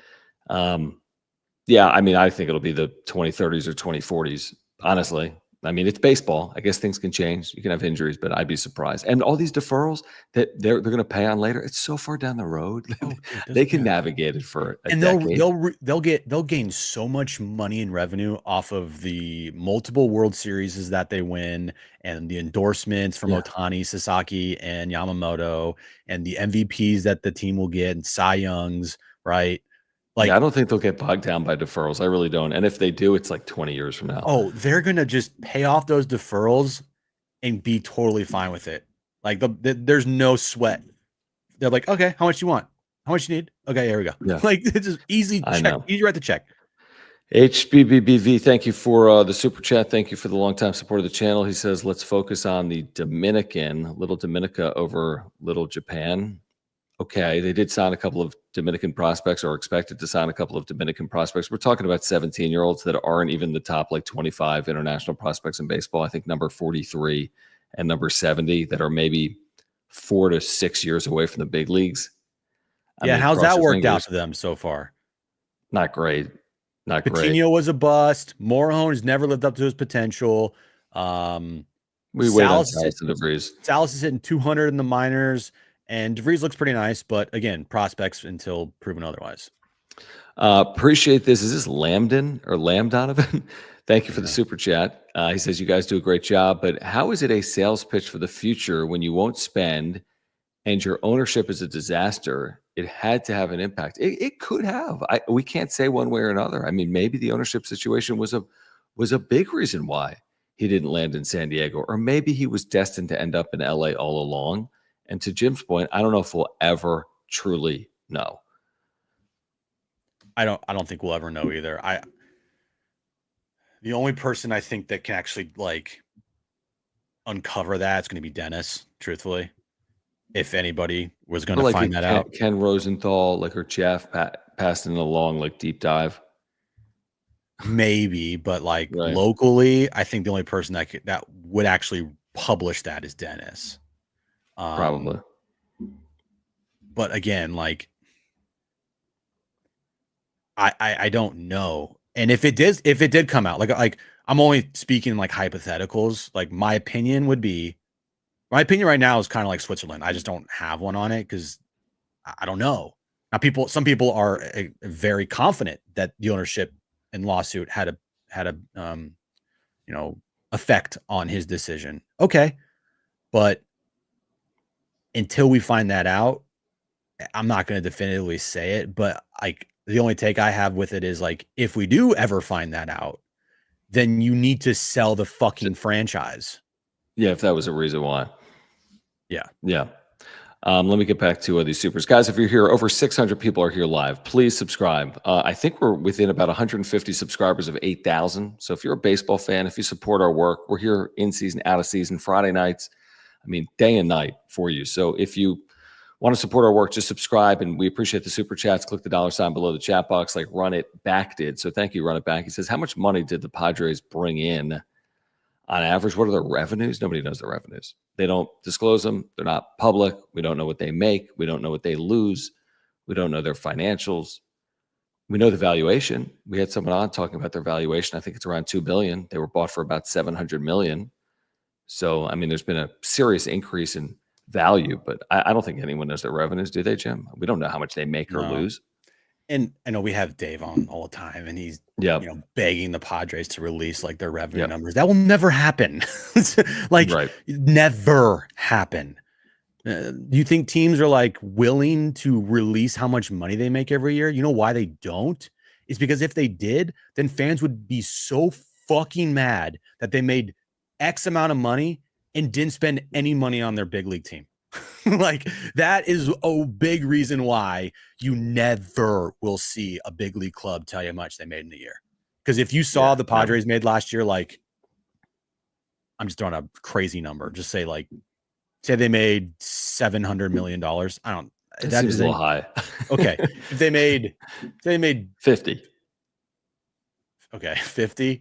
yeah, I mean, I think it'll be the 2030s or 2040s, honestly. I mean, it's baseball. I guess things can change. You can have injuries, but I'd be surprised. And all these deferrals that they're going to pay on later, it's so far down the road. They can navigate it for a decade. They'll gain so much money and revenue off of the multiple World Series that they win and the endorsements from Ohtani, Sasaki, and Yamamoto, and the MVPs that the team will get and Cy Youngs, right? Like, I don't think they'll get bogged down by deferrals. I really don't. And if they do, it's like 20 years from now. Oh, they're going to just pay off those deferrals and be totally fine with it. Like there's no sweat. They're like, okay, how much you want? How much you need? Okay, here we go. Yeah. Like it's just easy write the check. HBBBV, thank you for the super chat. Thank you for the longtime support of the channel. He says, let's focus on the Dominican, Little Dominica over Little Japan. Okay, they did sign a couple of Dominican prospects or expected to sign a couple of Dominican prospects. We're talking about 17-year-olds that aren't even the top 25 international prospects in baseball. I think number 43 and number 70 that are maybe 4 to 6 years away from the big leagues. I mean, how's that worked out for them so far? Not great. Not great. Patino was a bust. Morejon has never lived up to his potential. We wait on Salas and DeVries. Salas is hitting 200 in the minors. And DeVries looks pretty nice, but again, prospects until proven otherwise. Appreciate this. Is this Lambden or Lamb Donovan? Thank you for the super chat. He says, you guys do a great job, but how is it a sales pitch for the future when you won't spend and your ownership is a disaster? It had to have an impact. It could have. We can't say one way or another. I mean, maybe the ownership situation was a big reason why he didn't land in San Diego, or maybe he was destined to end up in LA all along. And to Jim's point, I don't know if we'll ever truly know. I don't think we'll ever know either. The only person I think that can actually uncover that is going to be Dennis, truthfully. If anybody was going to find that out. Ken Rosenthal, or Jeff passed in a long deep dive. Maybe, but locally, I think the only person that would actually publish that is Dennis. Probably. But again, I don't know. And if it did come out, I'm only speaking hypotheticals. My opinion right now is kind of like Switzerland. I just don't have one on it because I don't know. Now some people are very confident that the ownership and lawsuit had a effect on his decision. Okay. But until we find that out, I'm not going to definitively say it, but the only take I have with it is if we do ever find that out, then you need to sell the fucking franchise. Yeah, if that was a reason why. Yeah. Yeah. Let me get back to these supers. Guys, if you're here, over 600 people are here live. Please subscribe. I think we're within about 150 subscribers of 8,000. So if you're a baseball fan, if you support our work, we're here in season, out of season, Friday nights. I mean, day and night for you. So if you want to support our work, just subscribe, and we appreciate the super chats. Click the $ below the chat box like Run It Back did. So thank you, Run It Back. He says, how much money did the Padres bring in on average? What are their revenues? Nobody knows their revenues. They don't disclose them. They're not public. We don't know what they make. We don't know what they lose. We don't know their financials. We know the valuation. We had someone on talking about their valuation. I think it's around $2 billion. They were bought for about $700 million. So, I mean, there's been a serious increase in value, but I don't think anyone knows their revenues, do they, Jim? We don't know how much they make or lose. And I know we have Dave on all the time, and he's begging the Padres to release like their revenue numbers. That will never happen. Never happen. Do you think teams are like willing to release how much money they make every year? You know why they don't? It's because if they did, then fans would be so fucking mad that they made X amount of money and didn't spend any money on their big league team. Like that is a big reason why you never will see a big league club tell you how much they made in a year. Because if you saw the Padres made last year, like I'm just throwing a crazy number, just say they made $700 million. I don't. That seems a little high. Okay, if they made 50. Okay, 50. I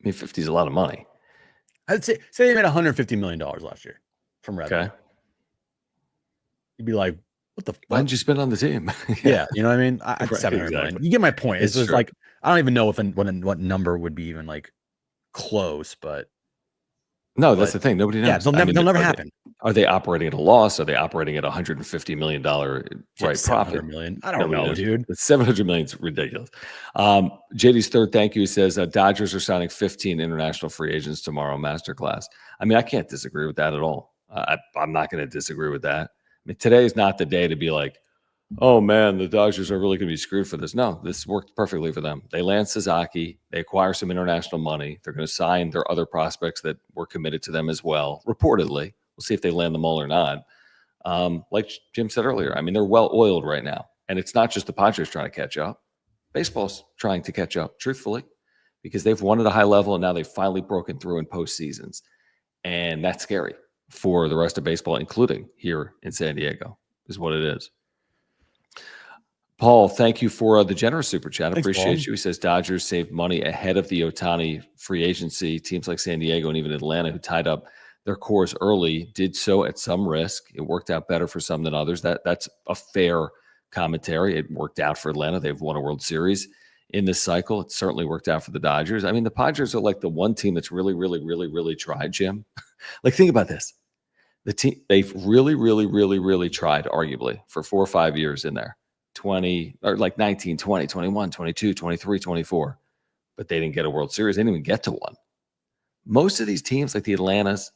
mean, 50 is a lot of money. I'd say they made $150 million last year from revenue. Okay. You'd be like, what the fuck? Why didn't you spend on the team? Yeah, you know what I mean? I'd 700 million. You get my point. It's just like, I don't even know what number would be even like close, but. No, that's the thing. Nobody knows. Yeah, they'll never happen. Are they operating at a loss? Are they operating at $150 million profit? Million. I don't know, dude. $700 million is ridiculous. JD's third thank you says Dodgers are signing 15 international free agents tomorrow, masterclass. I mean, I can't disagree with that at all. I'm not going to disagree with that. I mean, today is not the day to be like, oh man, the Dodgers are really going to be screwed for this. No, this worked perfectly for them. They land Sasaki. They acquire some international money. They're going to sign their other prospects that were committed to them as well, reportedly. We'll see if they land them all or not. Like Jim said earlier, I mean, they're well-oiled right now. And it's not just the Padres trying to catch up. Baseball's trying to catch up, truthfully, because they've won at a high level and now they've finally broken through in postseasons. And that's scary for the rest of baseball, including here in San Diego, is what it is. Paul, thank you for the generous super chat. Thanks, appreciate Paul. you. He says Dodgers saved money ahead of the Ohtani free agency. Teams like San Diego and even Atlanta, who tied up their cores early, did so at some risk. It worked out better for some than others. That's a fair commentary. It worked out for Atlanta. They've won a World Series in this cycle. It certainly worked out for the Dodgers. I mean, the Padres are like the one team that's really, really, really, really tried, Jim. Like, think about this. The team, they've really, really, really, really tried, arguably, for 4 or 5 years in there. 20 or like 19, 20, 21, 22, 23, 24. But they didn't get a World Series. They didn't even get to one. Most of these teams, like the Atlantas,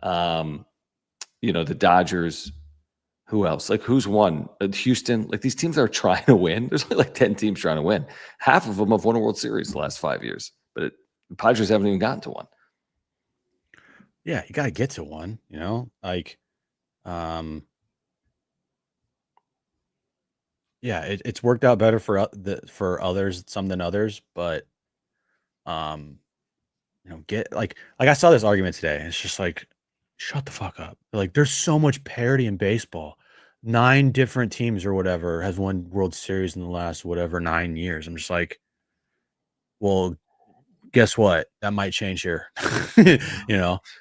the Dodgers, who else? Like who's won? Houston, like these teams that are trying to win. There's only like 10 teams trying to win. Half of them have won a World Series the last 5 years, but the Padres haven't even gotten to one. Yeah, you got to get to one, yeah, it's worked out better for others, some than others, but get like I saw this argument today. And it's just like, shut the fuck up. Like, there's so much parity in baseball. 9 different teams or whatever has won World Series in the last 9 years. I'm just like, well, guess what? That might change here.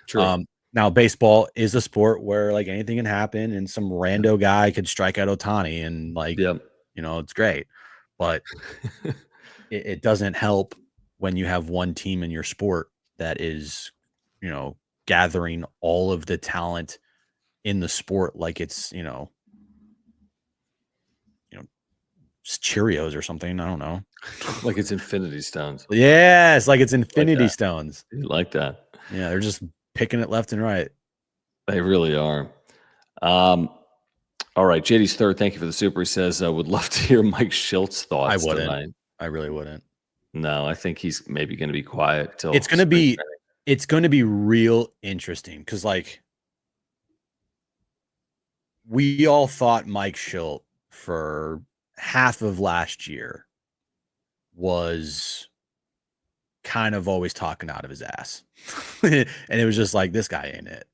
True. Now baseball is a sport where like anything can happen, and some rando guy could strike out Ohtani, and it's great, but it doesn't help when you have one team in your sport that is, gathering all of the talent in the sport like it's, Cheerios or something. I don't know. Like it's Infinity Stones. Yes, like it's Infinity Stones. You like that? Yeah, they're just picking it left and right. They really are. All right, JD's third. Thank you for the super. He says, I would love to hear Mike Shilt's thoughts tonight. I really wouldn't. No, I think he's maybe going to be quiet till it's going to be real interesting because like we all thought Mike Shildt for half of last year was kind of always talking out of his ass. And it was just like, this guy ain't it.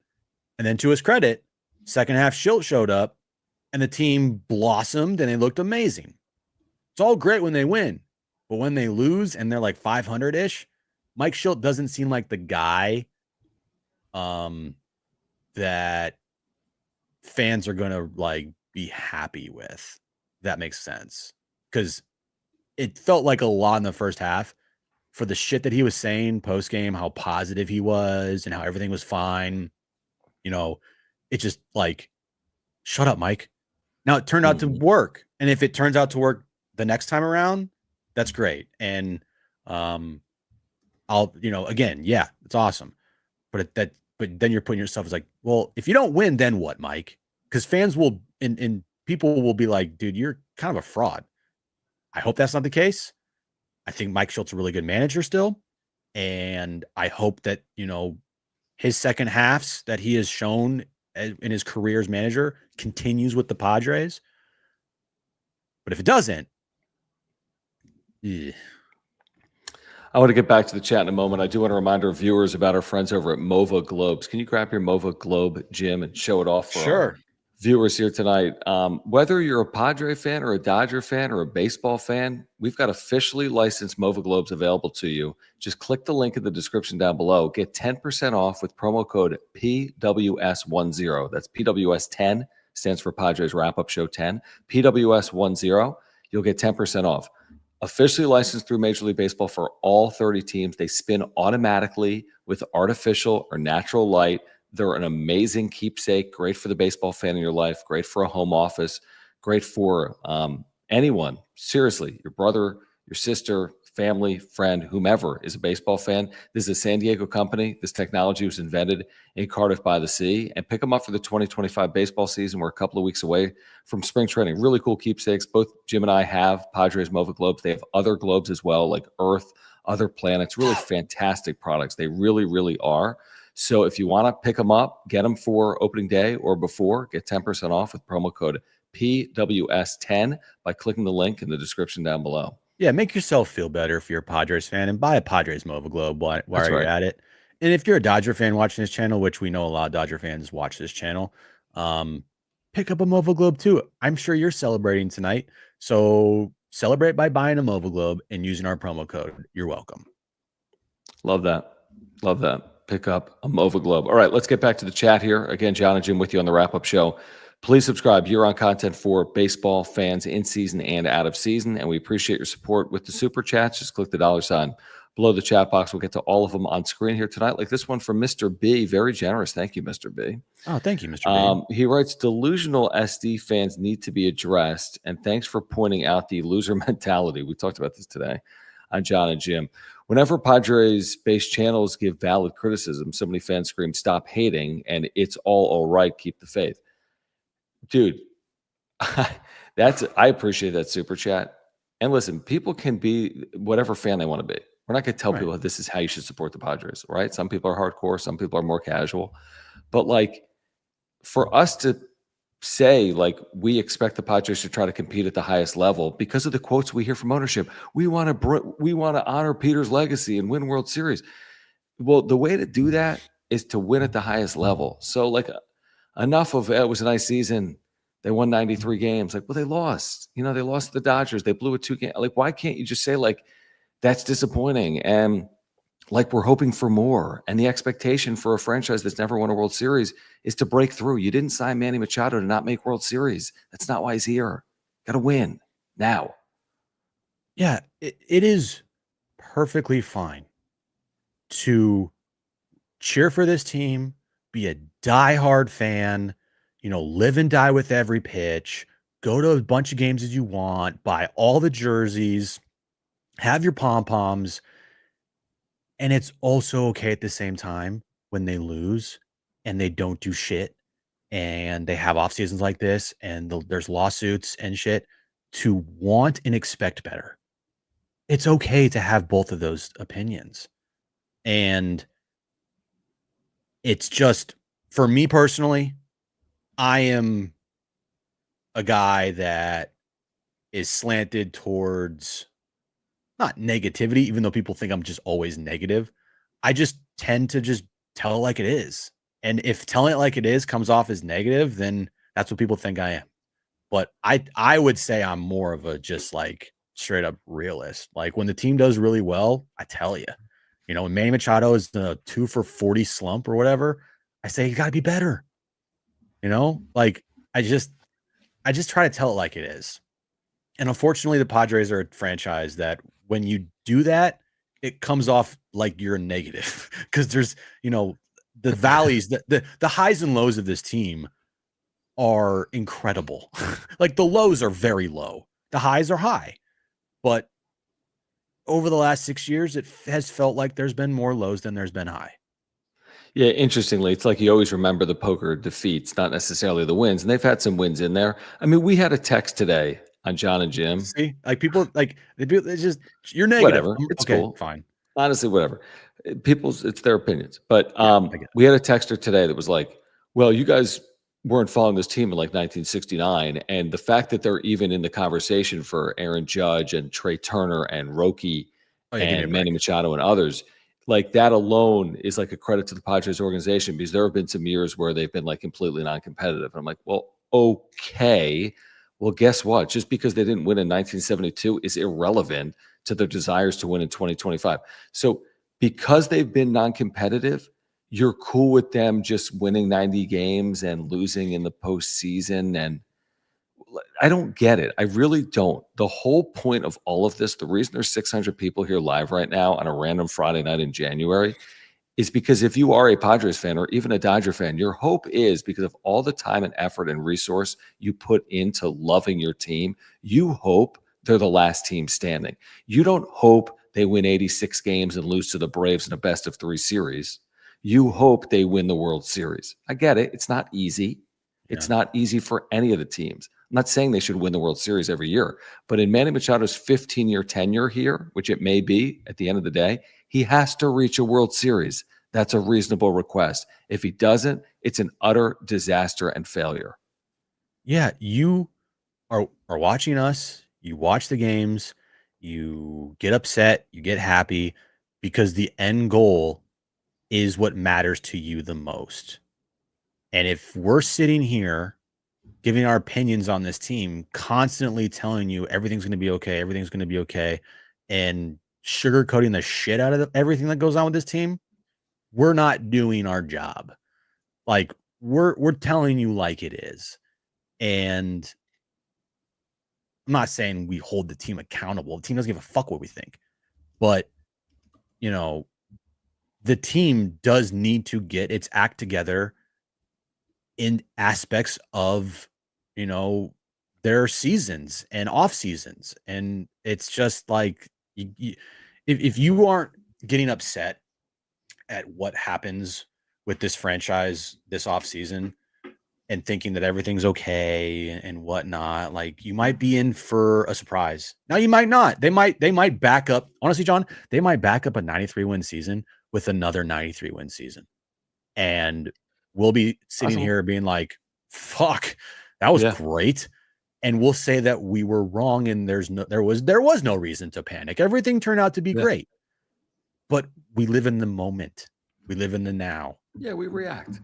And then to his credit, second half Shildt showed up and the team blossomed and they looked amazing. It's all great when they win, but when they lose and they're like 500-ish, Mike Shildt doesn't seem like the guy that fans are going to like be happy with. That makes sense. Because it felt like a lot in the first half for the shit that he was saying post game, how positive he was and how everything was fine. You know, it just like, shut up, Mike. Now it turned out to work. And if it turns out to work the next time around, that's great. And I'll, again, yeah, it's awesome. But then you're putting yourself as like, well, if you don't win, then what, Mike? Because fans will and people will be like, dude, you're kind of a fraud. I hope that's not the case. I think Mike Shildt's a really good manager still. And I hope that, his second halves that he has shown in his career as manager continues with the Padres. But if it doesn't, yeah. I want to get back to the chat in a moment. I do want to remind our viewers about our friends over at Mova Globes. Can you grab your Mova Globe, Jim, and show it off for our viewers here tonight? Whether you're a Padre fan or a Dodger fan or a baseball fan, we've got officially licensed Mova Globes available to you. Just click the link in the description down below. Get 10% off with promo code PWS10. That's PWS10, stands for Padres Wrap-Up Show 10. PWS10, you'll get 10% off. Officially licensed through Major League Baseball for all 30 teams. They spin automatically with artificial or natural light. They're an amazing keepsake, great for the baseball fan in your life, great for a home office, great for anyone. Seriously, your brother, your sister, family, friend, whomever is a baseball fan. This is a San Diego company. This technology was invented in Cardiff by the Sea. And pick them up for the 2025 baseball season. We're a couple of weeks away from spring training. Really cool keepsakes. Both Jim and I have Padres Mova Globes. They have other globes as well, like Earth, other planets. Really fantastic products. They really, really are. So if you want to pick them up, get them for opening day or before, get 10% off with promo code PWS10 by clicking the link in the description down below. Yeah, make yourself feel better if you're a Padres fan and buy a Padres Mova Globe while you're at it. And if you're a Dodger fan watching this channel, which we know a lot of Dodger fans watch this channel, pick up a Mova Globe too. I'm sure you're celebrating tonight. So celebrate by buying a Mova Globe and using our promo code. You're welcome. Love that. Love that. Pick up a Mova Globe. All right, let's get back to the chat here. Again, John and Jim with you on the wrap-up show. Please subscribe. You're on content for baseball fans in season and out of season, and we appreciate your support with the super chats. Just click the dollar sign below the chat box. We'll get to all of them on screen here tonight, like this one from Mr. B. Very generous. Thank you, Mr. B. Oh, thank you, Mr. B. He writes, delusional SD fans need to be addressed, and thanks for pointing out the loser mentality. We talked about this today on John and Jim. Whenever Padres-based channels give valid criticism, so many fans scream, stop hating, and it's all right, keep the faith. Dude, I appreciate that super chat. And listen, people can be whatever fan they want to be. We're not going to tell people this is how you should support the Padres, right? Some people are hardcore, some people are more casual. But like, for us to say, like, we expect the Padres to try to compete at the highest level because of the quotes we hear from ownership. We want to honor Peter's legacy and win World Series. Well, the way to do that is to win at the highest level. So like, enough of it was a nice season. They won 93 games. Like, well, they lost. They lost to the Dodgers. They blew a 2-game. Like, why can't you just say, like, that's disappointing? And like, we're hoping for more. And the expectation for a franchise that's never won a World Series is to break through. You didn't sign Manny Machado to not make World Series. That's not why he's here. Got to win now. Yeah, it is perfectly fine to cheer for this team, be a diehard fan, live and die with every pitch, go to a bunch of games as you want, buy all the jerseys, have your pom-poms. And it's also okay at the same time when they lose and they don't do shit and they have off seasons like this and there's lawsuits and shit to want and expect better. It's okay to have both of those opinions. And it's just, for me personally, I am a guy that is slanted towards not negativity, even though people think I'm just always negative. I just tend to just tell it like it is. And if telling it like it is comes off as negative, then that's what people think I am. But I would say I'm more of a just like straight up realist. Like when the team does really well, I tell you, when Manny Machado is the 2 for 40 slump or whatever, I say you got to be better. Like I just try to tell it like it is. And unfortunately, the Padres are a franchise that when you do that, it comes off like you're a negative because there's, the valleys, the highs and lows of this team are incredible. Like the lows are very low, the highs are high, but over the last 6 years, it has felt like there's been more lows than there's been high. Yeah, interestingly, it's like you always remember the poker defeats, not necessarily the wins. And they've had some wins in there. I mean, we had a text today on John and Jim. See, like people, like it's just you're negative. Whatever. It's Okay, cool. fine. Honestly, whatever. It's their opinions. But Yeah, we had a texter today that was like, well, you guys weren't following this team in like 1969. And the fact that they're even in the conversation for Aaron Judge and Trey Turner and Roki give me a and Manny break. Machado and others, like that alone is like a credit to the Padres organization, because there have been some years where they've been like completely non-competitive. And I'm like, well, okay. Well, guess what? Just because they didn't win in 1972 is irrelevant to their desires to win in 2025. So because they've been non-competitive, you're cool with them just winning 90 games and losing in the postseason. And I don't get it. I really don't. The whole point of all of this, the reason there's 600 people here live right now on a random Friday night in January, is because if you are a Padres fan or even a Dodger fan, your hope is, because of all the time and effort and resource you put into loving your team, you hope they're the last team standing. You don't hope they win 86 games and lose to the Braves in a best-of-3 series. You hope they win the World Series. I get it. It's not easy. It's not easy for any of the teams. I'm not saying they should win the World Series every year, but in Manny Machado's 15-year tenure here, which it may be at the end of the day, he has to reach a World Series. That's a reasonable request. If he doesn't, it's an utter disaster and failure. Yeah, you are watching us, you watch the games, you get upset, you get happy because the end goal is what matters to you the most. And if we're sitting here giving our opinions on this team, constantly telling you everything's going to be okay, everything's going to be okay, and sugarcoating the shit out of everything that goes on with this team, we're not doing our job. Like we're telling you like it is. And I'm not saying we hold the team accountable. The team doesn't give a fuck what we think. But, the team does need to get its act together in aspects of, their seasons and off seasons. And it's just like, if you aren't getting upset at what happens with this franchise this off season and thinking that everything's okay and whatnot, like you might be in for a surprise. Now you might not. They might back up. Honestly, John, they might back up a 93 win season with another 93 win season. And we'll be sitting here being like, fuck, that was great. And we'll say that we were wrong and there was no reason to panic. Everything turned out to be great. But we live in the moment. We live in the now. Yeah, we react.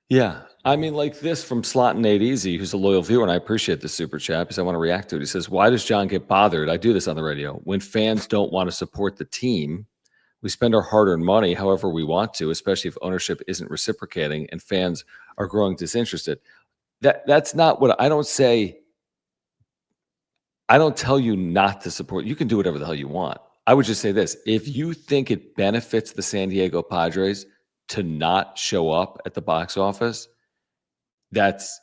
Yeah. I mean, like this from Slot and Nate Easy, who's a loyal viewer, and I appreciate the super chat because I want to react to it. He says, why does John get bothered? I do this on the radio. When fans don't want to support the team, we spend our hard-earned money however we want to, especially if ownership isn't reciprocating and fans are growing disinterested. That's not what I don't say. I don't tell you not to support. You can do whatever the hell you want. I would just say this. If you think it benefits the San Diego Padres to not show up at the box office, that's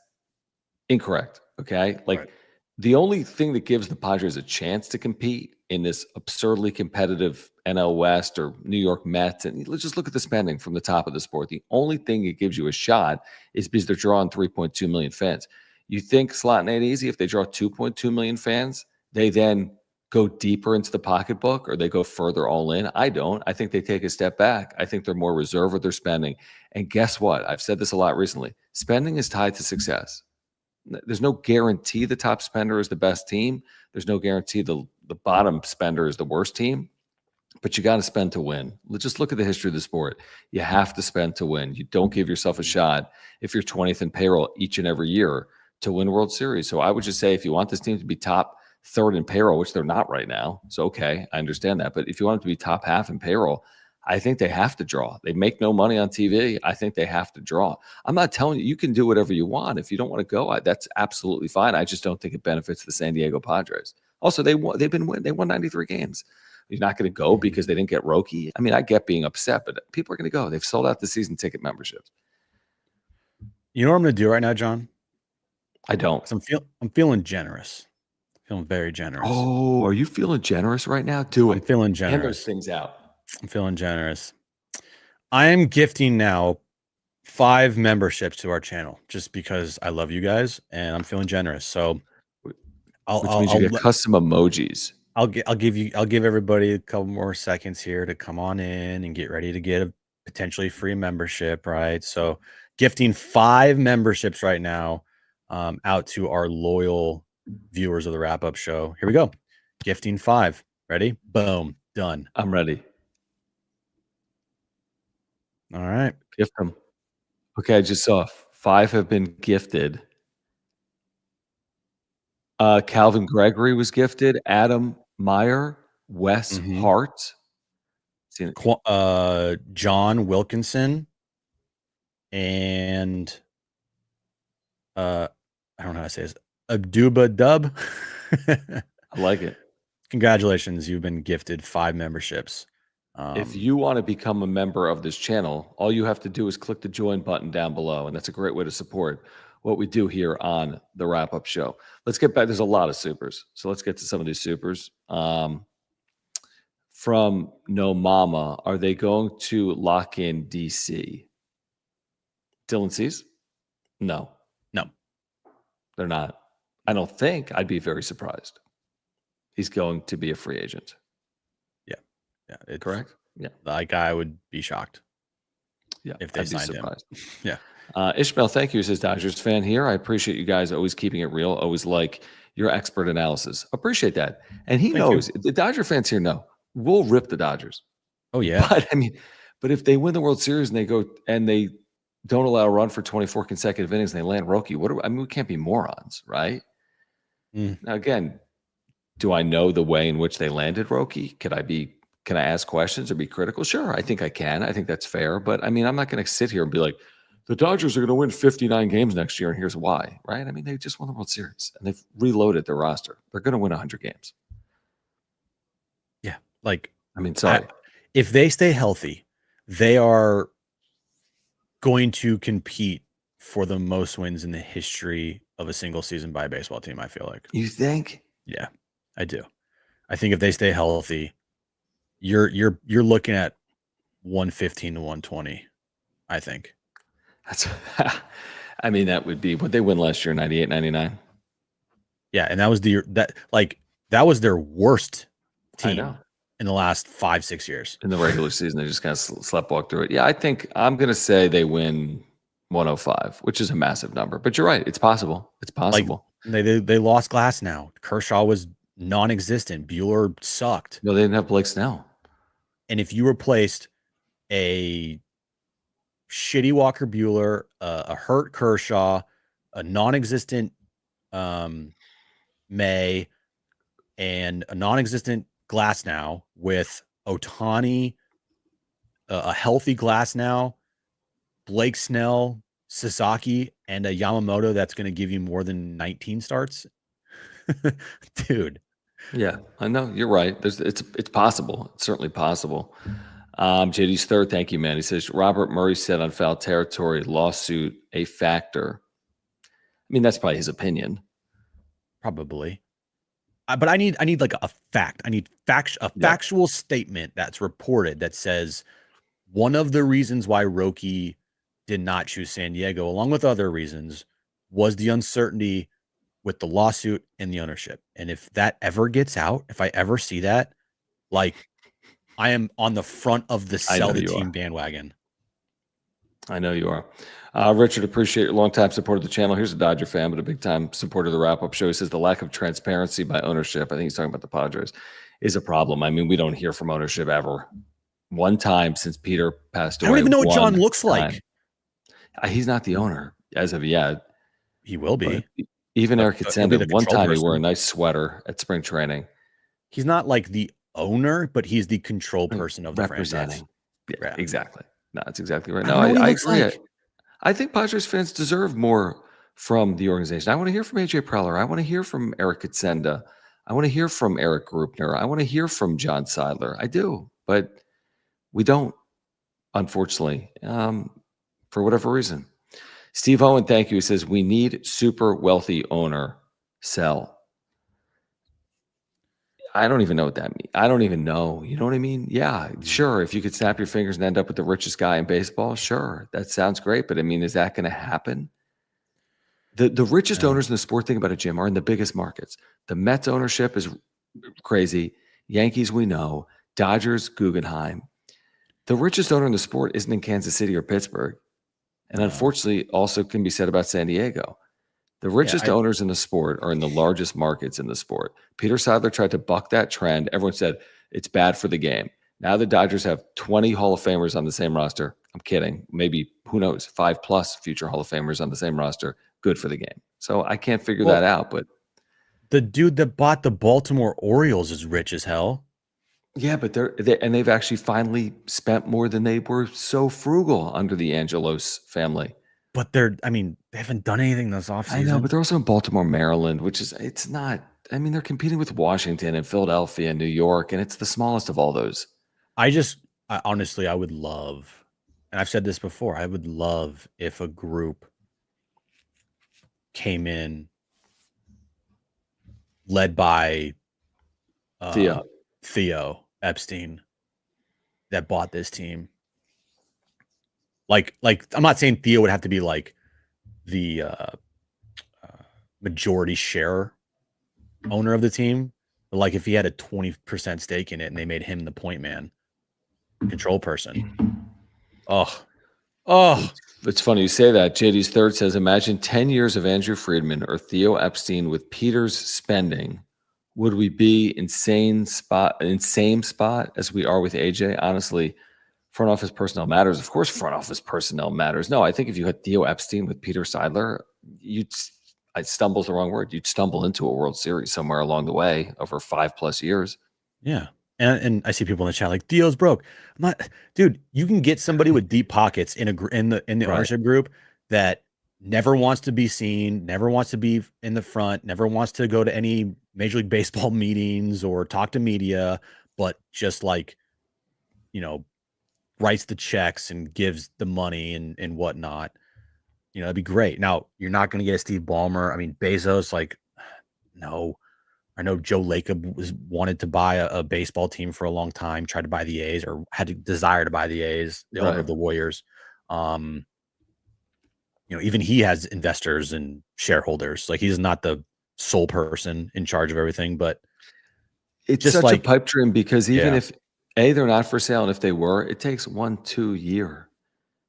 incorrect. Okay. Like the only thing that gives the Padres a chance to compete in this absurdly competitive NL West or New York Mets, and let's just look at the spending from the top of the sport. The only thing that gives you a shot is because they're drawing 3.2 million fans. You think Slot and Easy, if they draw 2.2 million fans, they then go deeper into the pocketbook or they go further all in? I don't. I think they take a step back. I think they're more reserved with their spending. And guess what? I've said this a lot recently. Spending is tied to success. There's no guarantee the top spender is the best team. There's no guarantee the bottom spender is the worst team. But you got to spend to win. Let's just look at the history of the sport. You have to spend to win. You don't give yourself a shot if you're 20th in payroll each and every year to win World Series. So I would just say if you want this team to be top third in payroll, which they're not right now, so okay, I understand that. But if you want them to be top half in payroll, I think they have to draw. They make no money on TV. I think they have to draw. I'm not telling you, you can do whatever you want. If you don't want to go, that's absolutely fine. I just don't think it benefits the San Diego Padres. Also, they won 93 games. You're not going to go because they didn't get Roki. I mean, I get being upset, but people are going to go. They've sold out the season ticket memberships. You know what I'm going to do right now, John? I don't. I'm feeling generous. Feeling very generous. Oh, are you feeling generous right now? Do it. I'm feeling generous. Hand those things out. I'm feeling generous. I am gifting now 5 memberships to our channel just because I love you guys and I'm feeling generous. So which means you get custom emojis. I'll give everybody a couple more seconds here to come on in and get ready to get a potentially free membership, right? So gifting 5 memberships right now out to our loyal viewers of the wrap-up show. Here we go. Gifting 5. Ready? Boom. Done. I'm ready. All right. Gift them. Okay, I just saw 5 have been gifted. Calvin Gregory was gifted. Adam Meyer, Wes Hart, John Wilkinson, and I don't know how to say this. Abduba Dub. I like it. Congratulations, you've been gifted 5 memberships. If you want to become a member of this channel, all you have to do is click the join button down below, and that's a great way to support what we do here on the wrap-up show. Let's get back. There's a lot of supers, so let's get to some of these supers. From No Mama, are they going to lock in DC? Dylan Cease? No, they're not. I don't think. I'd be very surprised. He's going to be a free agent. Yeah, correct. Yeah, like I would be shocked. Yeah, if they signed him. Yeah. Ishmael, thank you. Says Dodgers fan here. I appreciate you guys always keeping it real. Always like your expert analysis. Appreciate that. And he knows the Dodger fans here know we'll rip the Dodgers. Oh yeah. But if they win the World Series and they go and they don't allow a run for 24 consecutive innings and they land Roki, we can't be morons, right? Now again, do I know the way in which they landed Roki? Can I ask questions or be critical? Sure, I think I can. I think that's fair. But I mean, I'm not going to sit here and be like, the Dodgers are going to win 59 games next year, and here's why, right? I mean, they just won the World Series, and they've reloaded their roster. They're going to win 100 games. Yeah. Sorry. If they stay healthy, they are going to compete for the most wins in the history of a single season by a baseball team, I feel like. You think? Yeah, I do. I think if they stay healthy, you're looking at 115 to 120, I think. That's that would be what they win last year, 98, 99. Yeah, and that was that was their worst team in the last 5-6 years. In the regular season, they just kind of sleptwalk through it. Yeah, I think I'm going to say they win 105, which is a massive number. But you're right. It's possible. It's possible. They lost Glass now. Kershaw was non-existent. Bueller sucked. No, they didn't have Blake Snell. And if you replaced a shitty Walker Bueller, a hurt Kershaw, a non-existent May, and a non-existent Glass now with Ohtani, a healthy Glass now, Blake Snell, Sasaki, and a Yamamoto that's going to give you more than 19 starts, dude. Yeah, I know you're right. It's possible. It's certainly possible. JD's third, thank you, man. He says Robert Murray said on Foul Territory lawsuit a factor. I mean, that's probably his opinion. Probably. But I need like a fact. I need a factual statement that's reported that says one of the reasons why Roki did not choose San Diego, along with other reasons, was the uncertainty with the lawsuit and the ownership. And if that ever gets out, if I ever see that, like I am on the front of the sell the team bandwagon. I know you are. Richard, appreciate your longtime support of the channel. Here's a Dodger fan, but a big time supporter of the wrap-up show. He says the lack of transparency by ownership, I think he's talking about the Padres, is a problem. I mean, we don't hear from ownership ever. One time since Peter passed away. I don't even know what John looks like. He's not the owner as of yet. He will be. Even Eric Xander, one time he wore a nice sweater at spring training. He's not like the owner, but he's the control person of the franchise. Yeah, exactly. No, that's exactly right. I No, don't know what he I looks agree. like. I think Padres fans deserve more from the organization. I want to hear from AJ Preller. I want to hear from Eric Katsenda. I want to hear from Eric Grupner. I want to hear from John Seidler. I do, but we don't, unfortunately, for whatever reason. Steve Owen, thank you. He says, we need super wealthy owner, sell. I don't even know what that means. I don't even know. You know what I mean? Yeah, sure. If you could snap your fingers and end up with the richest guy in baseball, sure. That sounds great. But I mean, is that going to happen? The richest owners in the sport, think about it, Jim, are in the biggest markets. The Mets ownership is crazy. Yankees, we know. Dodgers, Guggenheim. The richest owner in the sport isn't in Kansas City or Pittsburgh. And unfortunately, also can be said about San Diego. The richest owners in the sport are in the largest markets in the sport. Peter Seidler tried to buck that trend. Everyone said it's bad for the game. Now the Dodgers have 20 Hall of Famers on the same roster. I'm kidding. Maybe, who knows, 5+ future Hall of Famers on the same roster. Good for the game. So I can't figure that out. But the dude that bought the Baltimore Orioles is rich as hell. yeah, but they've actually finally spent more than they were so frugal under the Angelos family. But they haven't done anything this offseason. I know, but they're also in Baltimore, Maryland, which is, it's not, I mean, they're competing with Washington and Philadelphia and New York, and it's the smallest of all those. Honestly, I would love, and I've said this before, I would love if a group came in led by Theo Epstein that bought this team. Like I'm not saying Theo would have to be like the majority share owner of the team, but like if he had a 20% stake in it and they made him the point man, control person. Oh, it's funny you say that. JD's third says, imagine 10 years of Andrew Friedman or Theo Epstein with Peter's spending. Would we be in same spot as we are with AJ? Honestly, front office personnel matters. Of course, front office personnel matters. No, I think if you had Theo Epstein with Peter Seidler, I stumble is the wrong word. You'd stumble into a World Series somewhere along the way over 5+ years. Yeah. And I see people in the chat like Theo's broke. I'm not, dude. You can get somebody with deep pockets in the ownership group that never wants to be seen, never wants to be in the front, never wants to go to any Major League Baseball meetings or talk to media, but just like, writes the checks and gives the money and whatnot. That'd be great. Now you're not going to get a Steve Ballmer. I mean, Bezos, like, no. I know Joe Lacob wanted to buy a baseball team for a long time, tried to buy the A's or had a desire to buy the A's, the owner of the Warriors. Even he has investors and shareholders. Like he's not the sole person in charge of everything, but it's just such a pipe dream because even if they're not for sale, and if they were, it takes 1-2 year.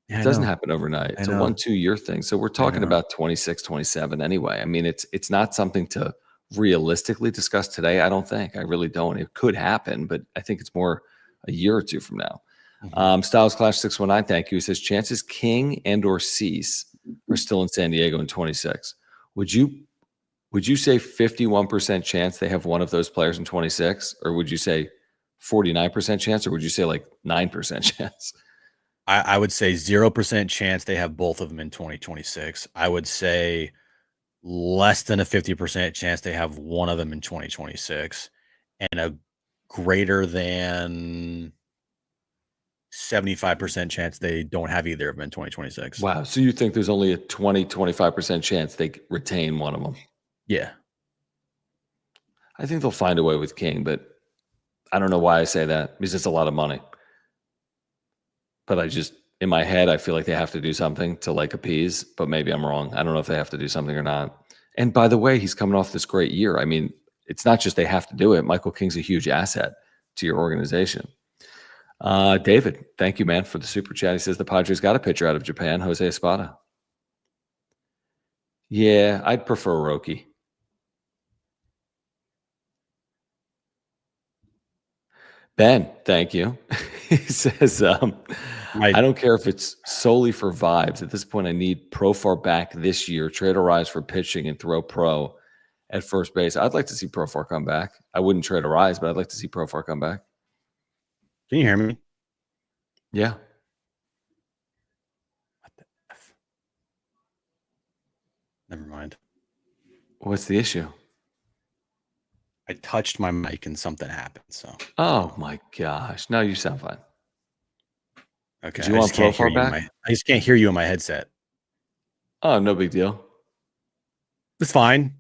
It doesn't happen overnight. It's a 1-2 year thing. So we're talking about 26, 27 anyway. I mean, it's not something to realistically discuss today. I don't think. I really don't. It could happen, but I think it's more a year or two from now. Styles Clash 619, thank you. He says chances King and or Cease are still in San Diego in 26. Would you say 51% chance they have one of those players in 26, or would you say 49% chance, or would you say like 9% chance? I would say 0% chance they have both of them in 2026. I would say less than a 50% chance they have one of them in 2026, and a greater than 75% chance they don't have either of them in 2026. Wow. So you think there's only a 20-25% chance they retain one of them? Yeah. I think they'll find a way with King, but I don't know why I say that, because it's a lot of money. But in my head, I feel like they have to do something to like appease, but maybe I'm wrong. I don't know if they have to do something or not. And by the way, he's coming off this great year. I mean, it's not just they have to do it. Michael King's a huge asset to your organization. David, thank you, man, for the super chat. He says the Padres got a pitcher out of Japan, Jose Espada. Yeah, I'd prefer Roki. Ben, thank you. He says, I don't care if it's solely for vibes. At this point, I need Profar back this year. Trade Arise for pitching and throw Pro at first base. I'd like to see Profar come back. I wouldn't trade Arise, but I'd like to see Profar come back. Can you hear me? Yeah. What the F? Never mind. What's the issue? I touched my mic and something happened. So. Oh my gosh. No, you sound fine. Okay. Did you want Profar back? I just can't hear you in my headset. Oh, no big deal. It's fine.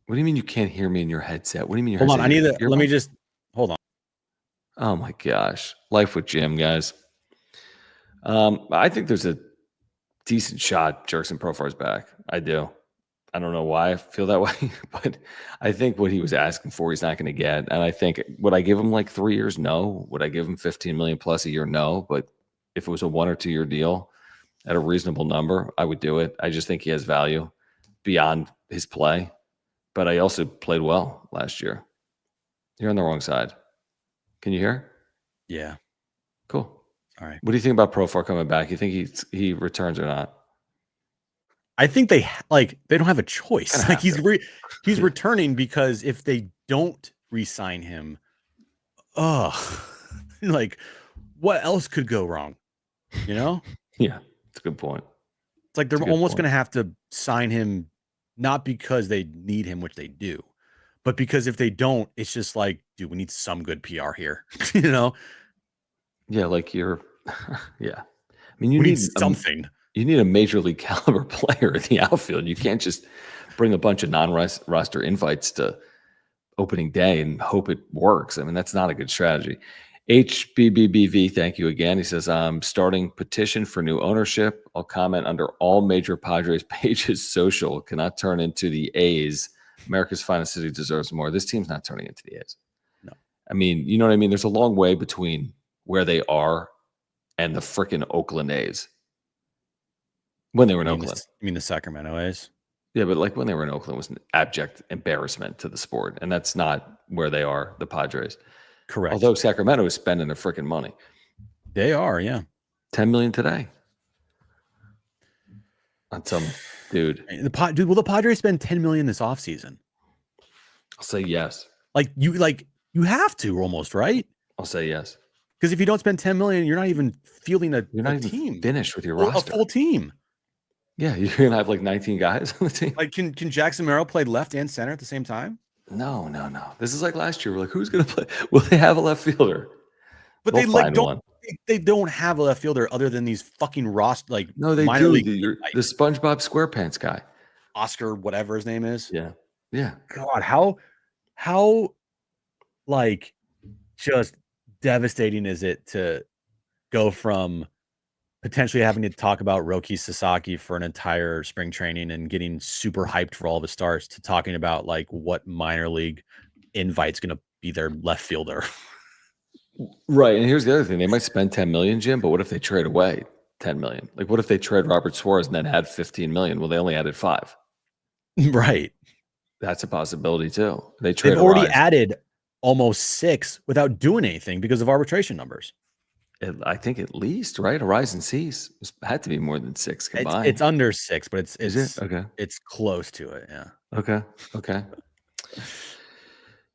What do you mean you can't hear me in your headset? What do you mean your Hold headset? on. I need to. Let me just hold on. Oh my gosh. Life with Jim, guys. I think there's a decent shot Jurickson Profar's back. I do. I don't know why I feel that way, but I think what he was asking for, he's not going to get. And I think, would I give him like 3 years? No. Would I give him 15 million plus a year? No. But if it was a 1 or 2 year deal at a reasonable number, I would do it. I just think he has value beyond his play. But I also played well last year. You're on the wrong side. Can you hear? Yeah. Cool. All right. What do you think about Profar coming back? You think he returns or not? I think they don't have a choice. Like he's returning because if they don't re-sign him, like what else could go wrong? You know? Yeah, it's a good point. It's like they're almost going to have to sign him, not because they need him, which they do, but because if they don't, it's just like, dude, we need some good PR here. You know? Yeah, like you're. Yeah, I mean, you We need need something. You need a major league caliber player in the outfield. You can't just bring a bunch of non-roster invites to opening day and hope it works. I mean, that's not a good strategy. HBBBV, thank you again. He says, I'm starting petition for new ownership. I'll comment under all major Padres pages. Social cannot turn into the A's. America's finest city deserves more. This team's not turning into the A's. No. I mean, you know what I mean? There's a long way between where they are and the freaking Oakland A's. When they were in Oakland. You mean the Sacramento A's? Yeah, but like when they were in Oakland was an abject embarrassment to the sport. And that's not where they are, the Padres. Correct. Although Sacramento is spending their freaking money. They are, yeah. 10 million today. On some dude. Will the Padres spend 10 million this offseason? I'll say yes. You have to almost, right? I'll say yes. Because if you don't spend 10 million, you're not even fielding a team. Finished with your roster. A full team. Yeah, you're gonna have like 19 guys on the team. Like, can Jackson Merrill play left and center at the same time? No. This is like last year. We're like, who's gonna play? Will they have a left fielder? But they don't have a left fielder other than these fucking roster no, they minor do. League, The SpongeBob SquarePants guy, Oscar, whatever his name is. Yeah. God, how like just devastating is it to go from potentially having to talk about Roki Sasaki for an entire spring training and getting super hyped for all the stars to talking about like what minor league invite's going to be their left fielder. Right. And here's the other thing. They might spend 10 million, Jim, but what if they trade away 10 million? Like what if they trade Robert Suarez and then add 15 million? Well, they only added 5. Right. That's a possibility too. They've already added almost 6 without doing anything because of arbitration numbers. I think at least, right? Horizon Seas had to be more than 6 combined. It's under 6, but it's okay. It's close to it. Yeah. Okay.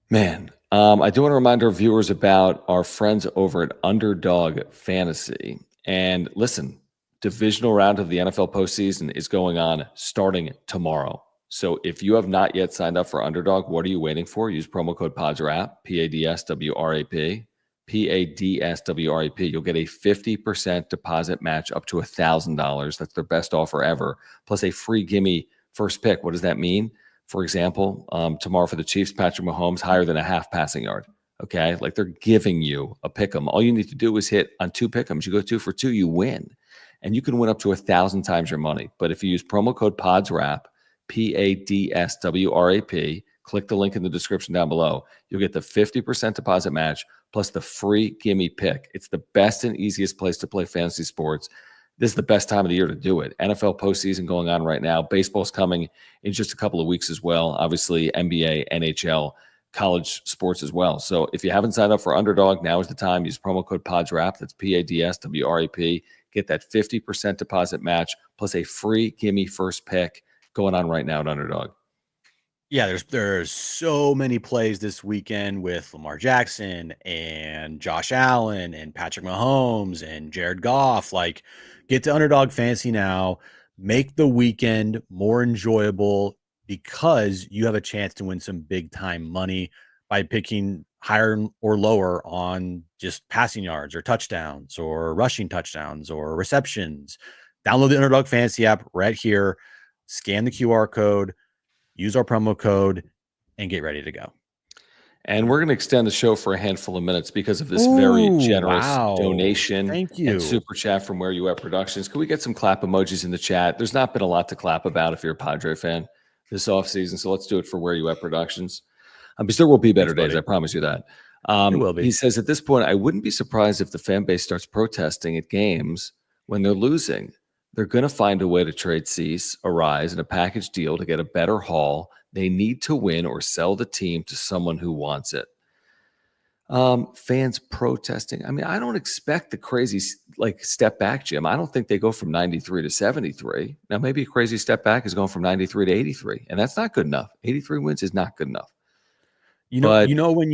Man, I do want to remind our viewers about our friends over at Underdog Fantasy. And listen, divisional round of the NFL postseason is going on starting tomorrow. So if you have not yet signed up for Underdog, what are you waiting for? Use promo code PADSWRAP, PADSWRAP. PADSWRAP. You'll get a 50% deposit match up to $1,000. That's their best offer ever. Plus a free gimme first pick. What does that mean? For example, tomorrow for the Chiefs, Patrick Mahomes higher than a half passing yard. Okay, like they're giving you a pick'em. All you need to do is hit on 2 pick'ems. You go 2 for 2, you win, and you can win up to 1,000 times your money. But if you use promo code PADSWRAP, PADSWRAP, click the link in the description down below. You'll get the 50% deposit match plus the free gimme pick. It's the best and easiest place to play fantasy sports. This is the best time of the year to do it. NFL postseason going on right now. Baseball's coming in just a couple of weeks as well. Obviously, NBA, NHL, college sports as well. So if you haven't signed up for Underdog, now is the time. Use promo code PADSWRAP. That's PADSWRAP. Get that 50% deposit match plus a free gimme first pick going on right now at Underdog. Yeah, there's so many plays this weekend with Lamar Jackson and Josh Allen and Patrick Mahomes and Jared Goff. Like, get to Underdog Fantasy now. Make the weekend more enjoyable because you have a chance to win some big time money by picking higher or lower on just passing yards or touchdowns or rushing touchdowns or receptions. Download the Underdog Fantasy app right here. Scan the QR code. Use our promo code and get ready to go. And we're going to extend the show for a handful of minutes because of this very generous donation Thank you. and super chat from Where You At Productions. Can we get some clap emojis in the chat? There's not been a lot to clap about if you're a Padre fan this offseason, so let's do it for Where You At Productions. Because there will be better days, I promise you that. It will be. He says, at this point, I wouldn't be surprised if the fan base starts protesting at games when they're losing. They're going to find a way to trade Cease, Arise, and a package deal to get a better haul. They need to win or sell the team to someone who wants it. Fans protesting. I mean, I don't expect the crazy step back, Jim. I don't think they go from 93 to 73. Now, maybe a crazy step back is going from 93 to 83, and that's not good enough. 83 wins is not good enough. When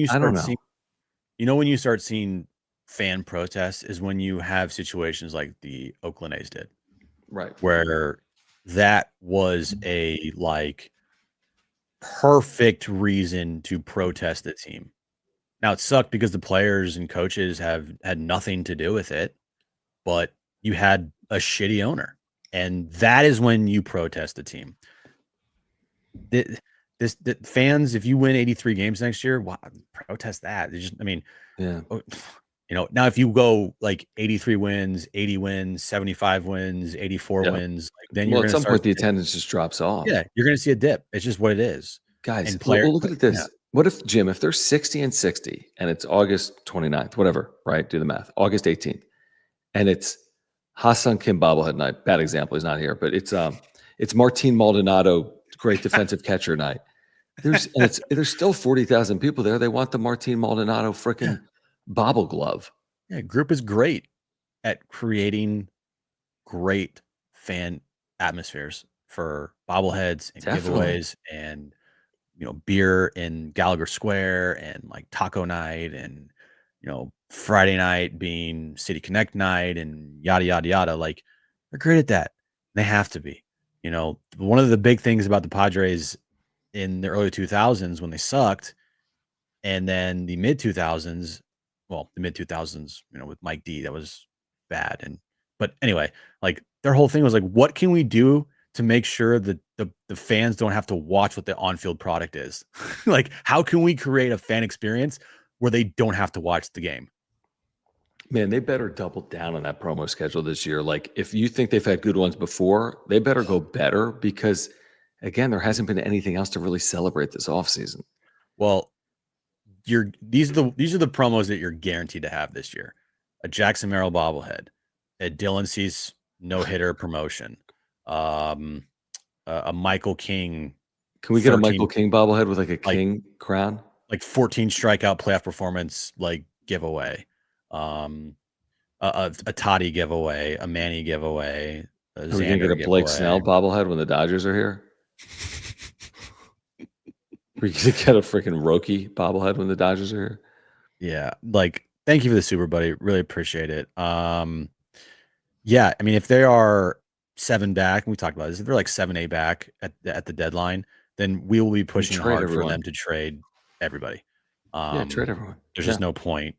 you start seeing fan protests is when you have situations like the Oakland A's did, right? Where that was a perfect reason to protest the team. Now it sucked because the players and coaches have had nothing to do with it, but you had a shitty owner, and that is when you protest the team. The fans, if you win 83 games next year, protest that. Yeah. Now if you go 83 wins, 80 wins, 75 wins, 84 wins, then you're at some point the attendance just drops off. Yeah, you're going to see a dip. It's just what it is. Guys, look at this. Yeah. What if, Jim, if they're 60 and 60 and it's August 29th, whatever, right? Do the math. August 18th. And it's Hassan Kim bobblehead night. Bad example, he's not here, but it's Martin Maldonado, great defensive catcher night. There's still 40,000 people there. They want the Martin Maldonado freaking bobble glove. Yeah, group is great at creating great fan atmospheres for bobbleheads and giveaways and beer in Gallagher Square and taco night and Friday night being City Connect night and yada yada yada. They're great at that. They have to be. One of the big things about the Padres in the early 2000s when they sucked, and then the mid 2000s, with Mike D, that was bad. But anyway, their whole thing was what can we do to make sure that the fans don't have to watch what the on-field product is? How can we create a fan experience where they don't have to watch the game? Man, they better double down on that promo schedule this year. If you think they've had good ones before, they better go better because, again, there hasn't been anything else to really celebrate this offseason. Well, these are the promos that you're guaranteed to have this year: a Jackson Merrill bobblehead, a Dylan Cease no-hitter promotion, a Michael King. Can we get a Michael King bobblehead with a king crown? 14 strikeout playoff performance giveaway, a Toddy giveaway, a Manny giveaway. Are we gonna get a Blake Snell bobblehead when the Dodgers are here? We're gonna get a freaking Roki bobblehead when the Dodgers are here. Yeah, thank you for the super, buddy. Really appreciate it. Yeah, I mean, if they are 7 back, and we talked about this, if they're 7-8 back at the deadline, then we will be pushing hard for them to trade everybody. Trade everyone. There's just no point.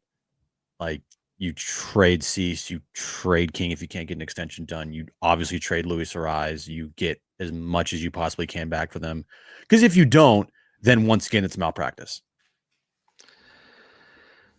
You trade Cease, you trade King if you can't get an extension done. You obviously trade Luis Arise. You get as much as you possibly can back for them. Because if you don't, then once again, it's malpractice.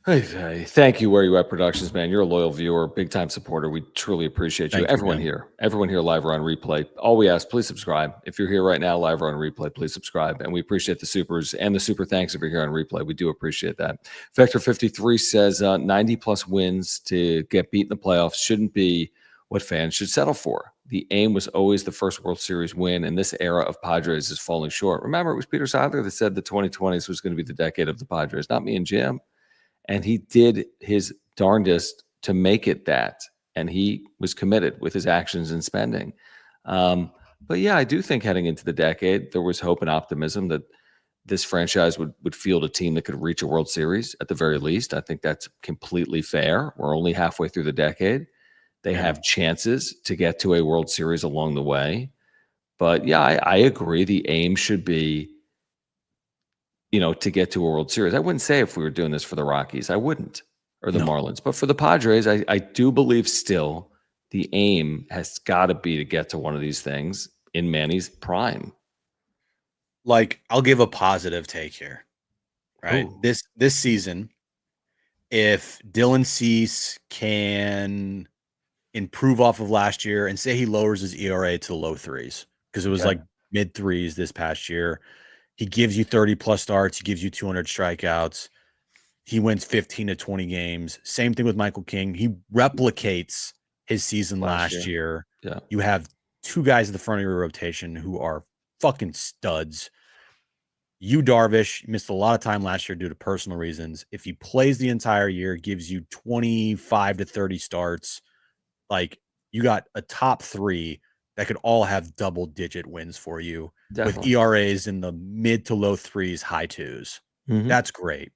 Hey, thank you, Where You At Productions, man. You're a loyal viewer, big time supporter. We truly appreciate you. Everyone here live or on replay. All we ask, please subscribe. If you're here right now, live or on replay, please subscribe. And we appreciate the supers and the super thanks if you're here on replay. We do appreciate that. Vector 53 says 90 plus wins to get beat in the playoffs shouldn't be what fans should settle for. The aim was always the first World Series win, and this era of Padres is falling short. Remember, it was Peter Seidler that said the 2020s was going to be the decade of the Padres, not me and Jim. And he did his darndest to make it that. And he was committed with his actions and spending. But yeah, I do think heading into the decade, there was hope and optimism that this franchise would field a team that could reach a World Series at the very least. I think that's completely fair. We're only halfway through the decade. They have chances to get to a World Series along the way. But yeah, I agree. The aim should be, to get to a World Series. I wouldn't say if we were doing this for the Rockies, I wouldn't, or the Marlins. But for the Padres, I do believe still the aim has got to be to get to one of these things in Manny's prime. Like, I'll give a positive take here, right? Ooh. This season, if Dylan Cease can improve off of last year and say he lowers his ERA to the low threes, because it was like mid threes this past year. He gives you 30 plus starts. He gives you 200 strikeouts. He wins 15 to 20 games. Same thing with Michael King. He replicates his season last year. Yeah. You have two guys at the front of your rotation who are fucking studs. Yu Darvish missed a lot of time last year due to personal reasons. If he plays the entire year, gives you 25 to 30 starts, like, you got a top three that could all have double-digit wins for you. Definitely. With ERAs in the mid to low threes, high twos. That's great.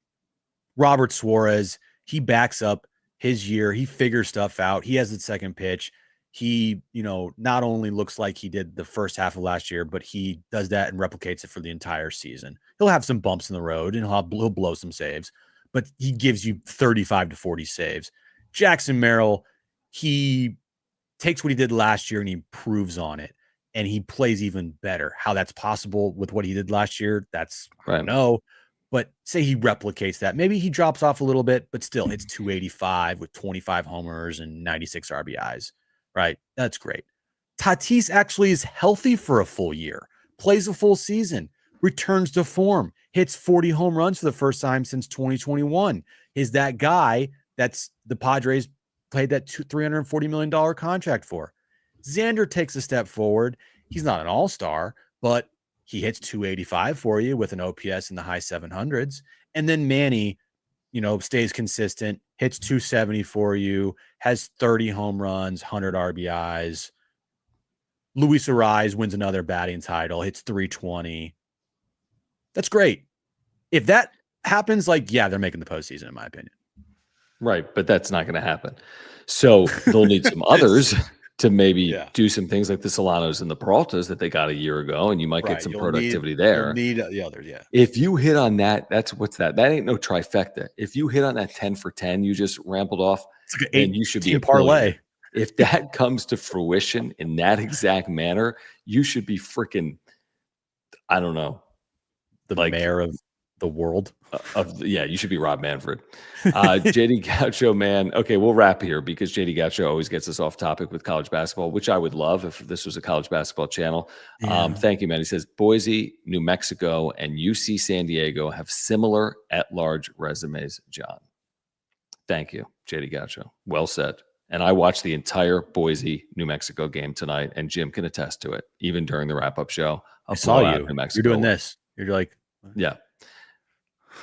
Robert Suarez, he backs up his year. He figures stuff out. He has the second pitch. He, not only looks like he did the first half of last year, but he does that and replicates it for the entire season. He'll have some bumps in the road and he'll blow some saves, but he gives you 35 to 40 saves. Jackson Merrill, he takes what he did last year and he improves on it, and he plays even better. How that's possible with what he did last year, that's I don't know. But say he replicates that. Maybe he drops off a little bit, but still hits 285 with 25 homers and 96 RBIs, right? That's great. Tatis actually is healthy for a full year, plays a full season, returns to form, hits 40 home runs for the first time since 2021. Is that guy that's the Padres played that $340 million contract for. Xander takes a step forward. He's not an all-star, but he hits 285 for you with an OPS in the high 700s. And then Manny, stays consistent, hits 270 for you, has 30 home runs, 100 RBIs. Luis Ariz wins another batting title, hits 320. That's great. If that happens, they're making the postseason, in my opinion. Right, but that's not going to happen. So they'll need some others to maybe do some things like the Solanos and the Peraltas that they got a year ago, and you might get some productivity there. You'll need the others, If you hit on that, what's that? That ain't no trifecta. If you hit on that 10 for 10 you just rambled off, it's like an you should be a parlay. If that comes to fruition in that exact manner, you should be freaking, I don't know, the mayor of the world. You should be Rob Manfred. JD Gaucho, man. Okay, we'll wrap here because JD Gaucho always gets us off topic with college basketball, which I would love if this was a college basketball channel. Thank you, man. He says Boise, New Mexico, and UC San Diego have similar at-large resumes, John. Thank you, JD Gaucho. Well said. And I watched the entire Boise, New Mexico game tonight, and Jim can attest to it, even during the wrap-up show. I saw you. You're doing this. You're like... Yeah.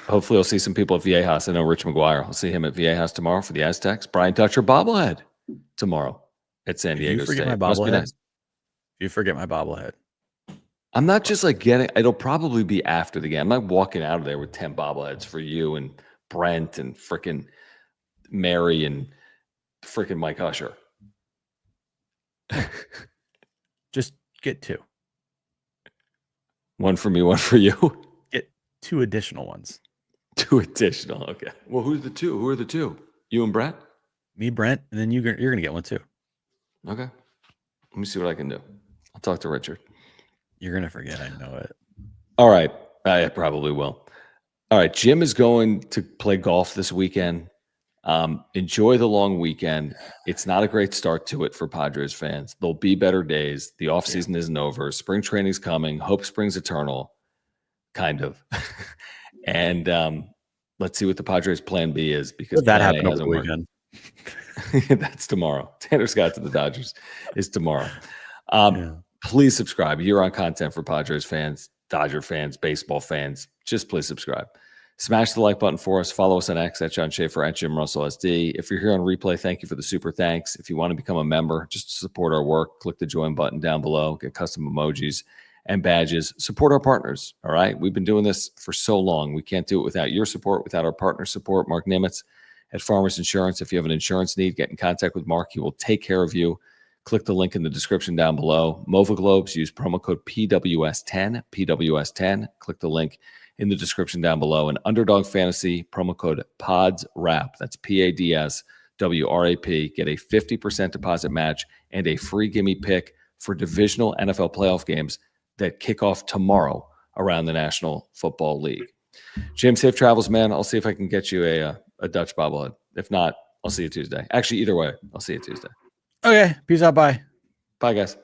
Hopefully, I'll see some people at Viejas. I know Rich McGuire. I'll see him at Viejas tomorrow for the Aztecs. Brian Dutcher bobblehead tomorrow at San Diego State. Must be nice. You forget my bobblehead. I'm not just it'll probably be after the game. I'm not walking out of there with 10 bobbleheads for you and Brent and freaking Mary and freaking Mike Usher. Just get 2. One for me, one for you. Get 2 additional ones. 2 additional. Okay. Well, who's the 2? Who are the 2? You and Brent? Me, Brent, and then you're going to get one too. Okay. Let me see what I can do. I'll talk to Richard. You're going to forget. I know it. All right. I probably will. All right. Jim is going to play golf this weekend. Enjoy the long weekend. It's not a great start to it for Padres fans. There'll be better days. The offseason isn't over. Spring training's coming. Hope springs eternal. Kind of. And let's see what the Padres plan B is, because that happened over the weekend. That's tomorrow. Tanner Scott to the Dodgers is tomorrow. Please subscribe. You're on content for Padres fans, Dodger fans, baseball fans. Just please subscribe. Smash the like button for us. Follow us on X at John Schaefer, at Jim Russell SD. If you're here on replay, thank you for the super thanks. If you want to become a member, just to support our work, click the join button down below, get custom emojis, and badges. Support our partners, all right? We've been doing this for so long. We can't do it without your support, without our partner support. Mark Nimitz at Farmers Insurance. If you have an insurance need, get in contact with Mark. He will take care of you. Click the link in the description down below. Mova Globes, use promo code PWS10, PWS10. Click the link in the description down below. And Underdog Fantasy, promo code PODSWRAP. That's PADSWRAP. Get a 50% deposit match and a free gimme pick for divisional NFL playoff games that kick off tomorrow around the National Football League. Jim, safe travels, man. I'll see if I can get you a Dutch bobblehead. If not, I'll see you Tuesday. Actually, either way, I'll see you Tuesday. Okay. Peace out. Bye. Bye, guys.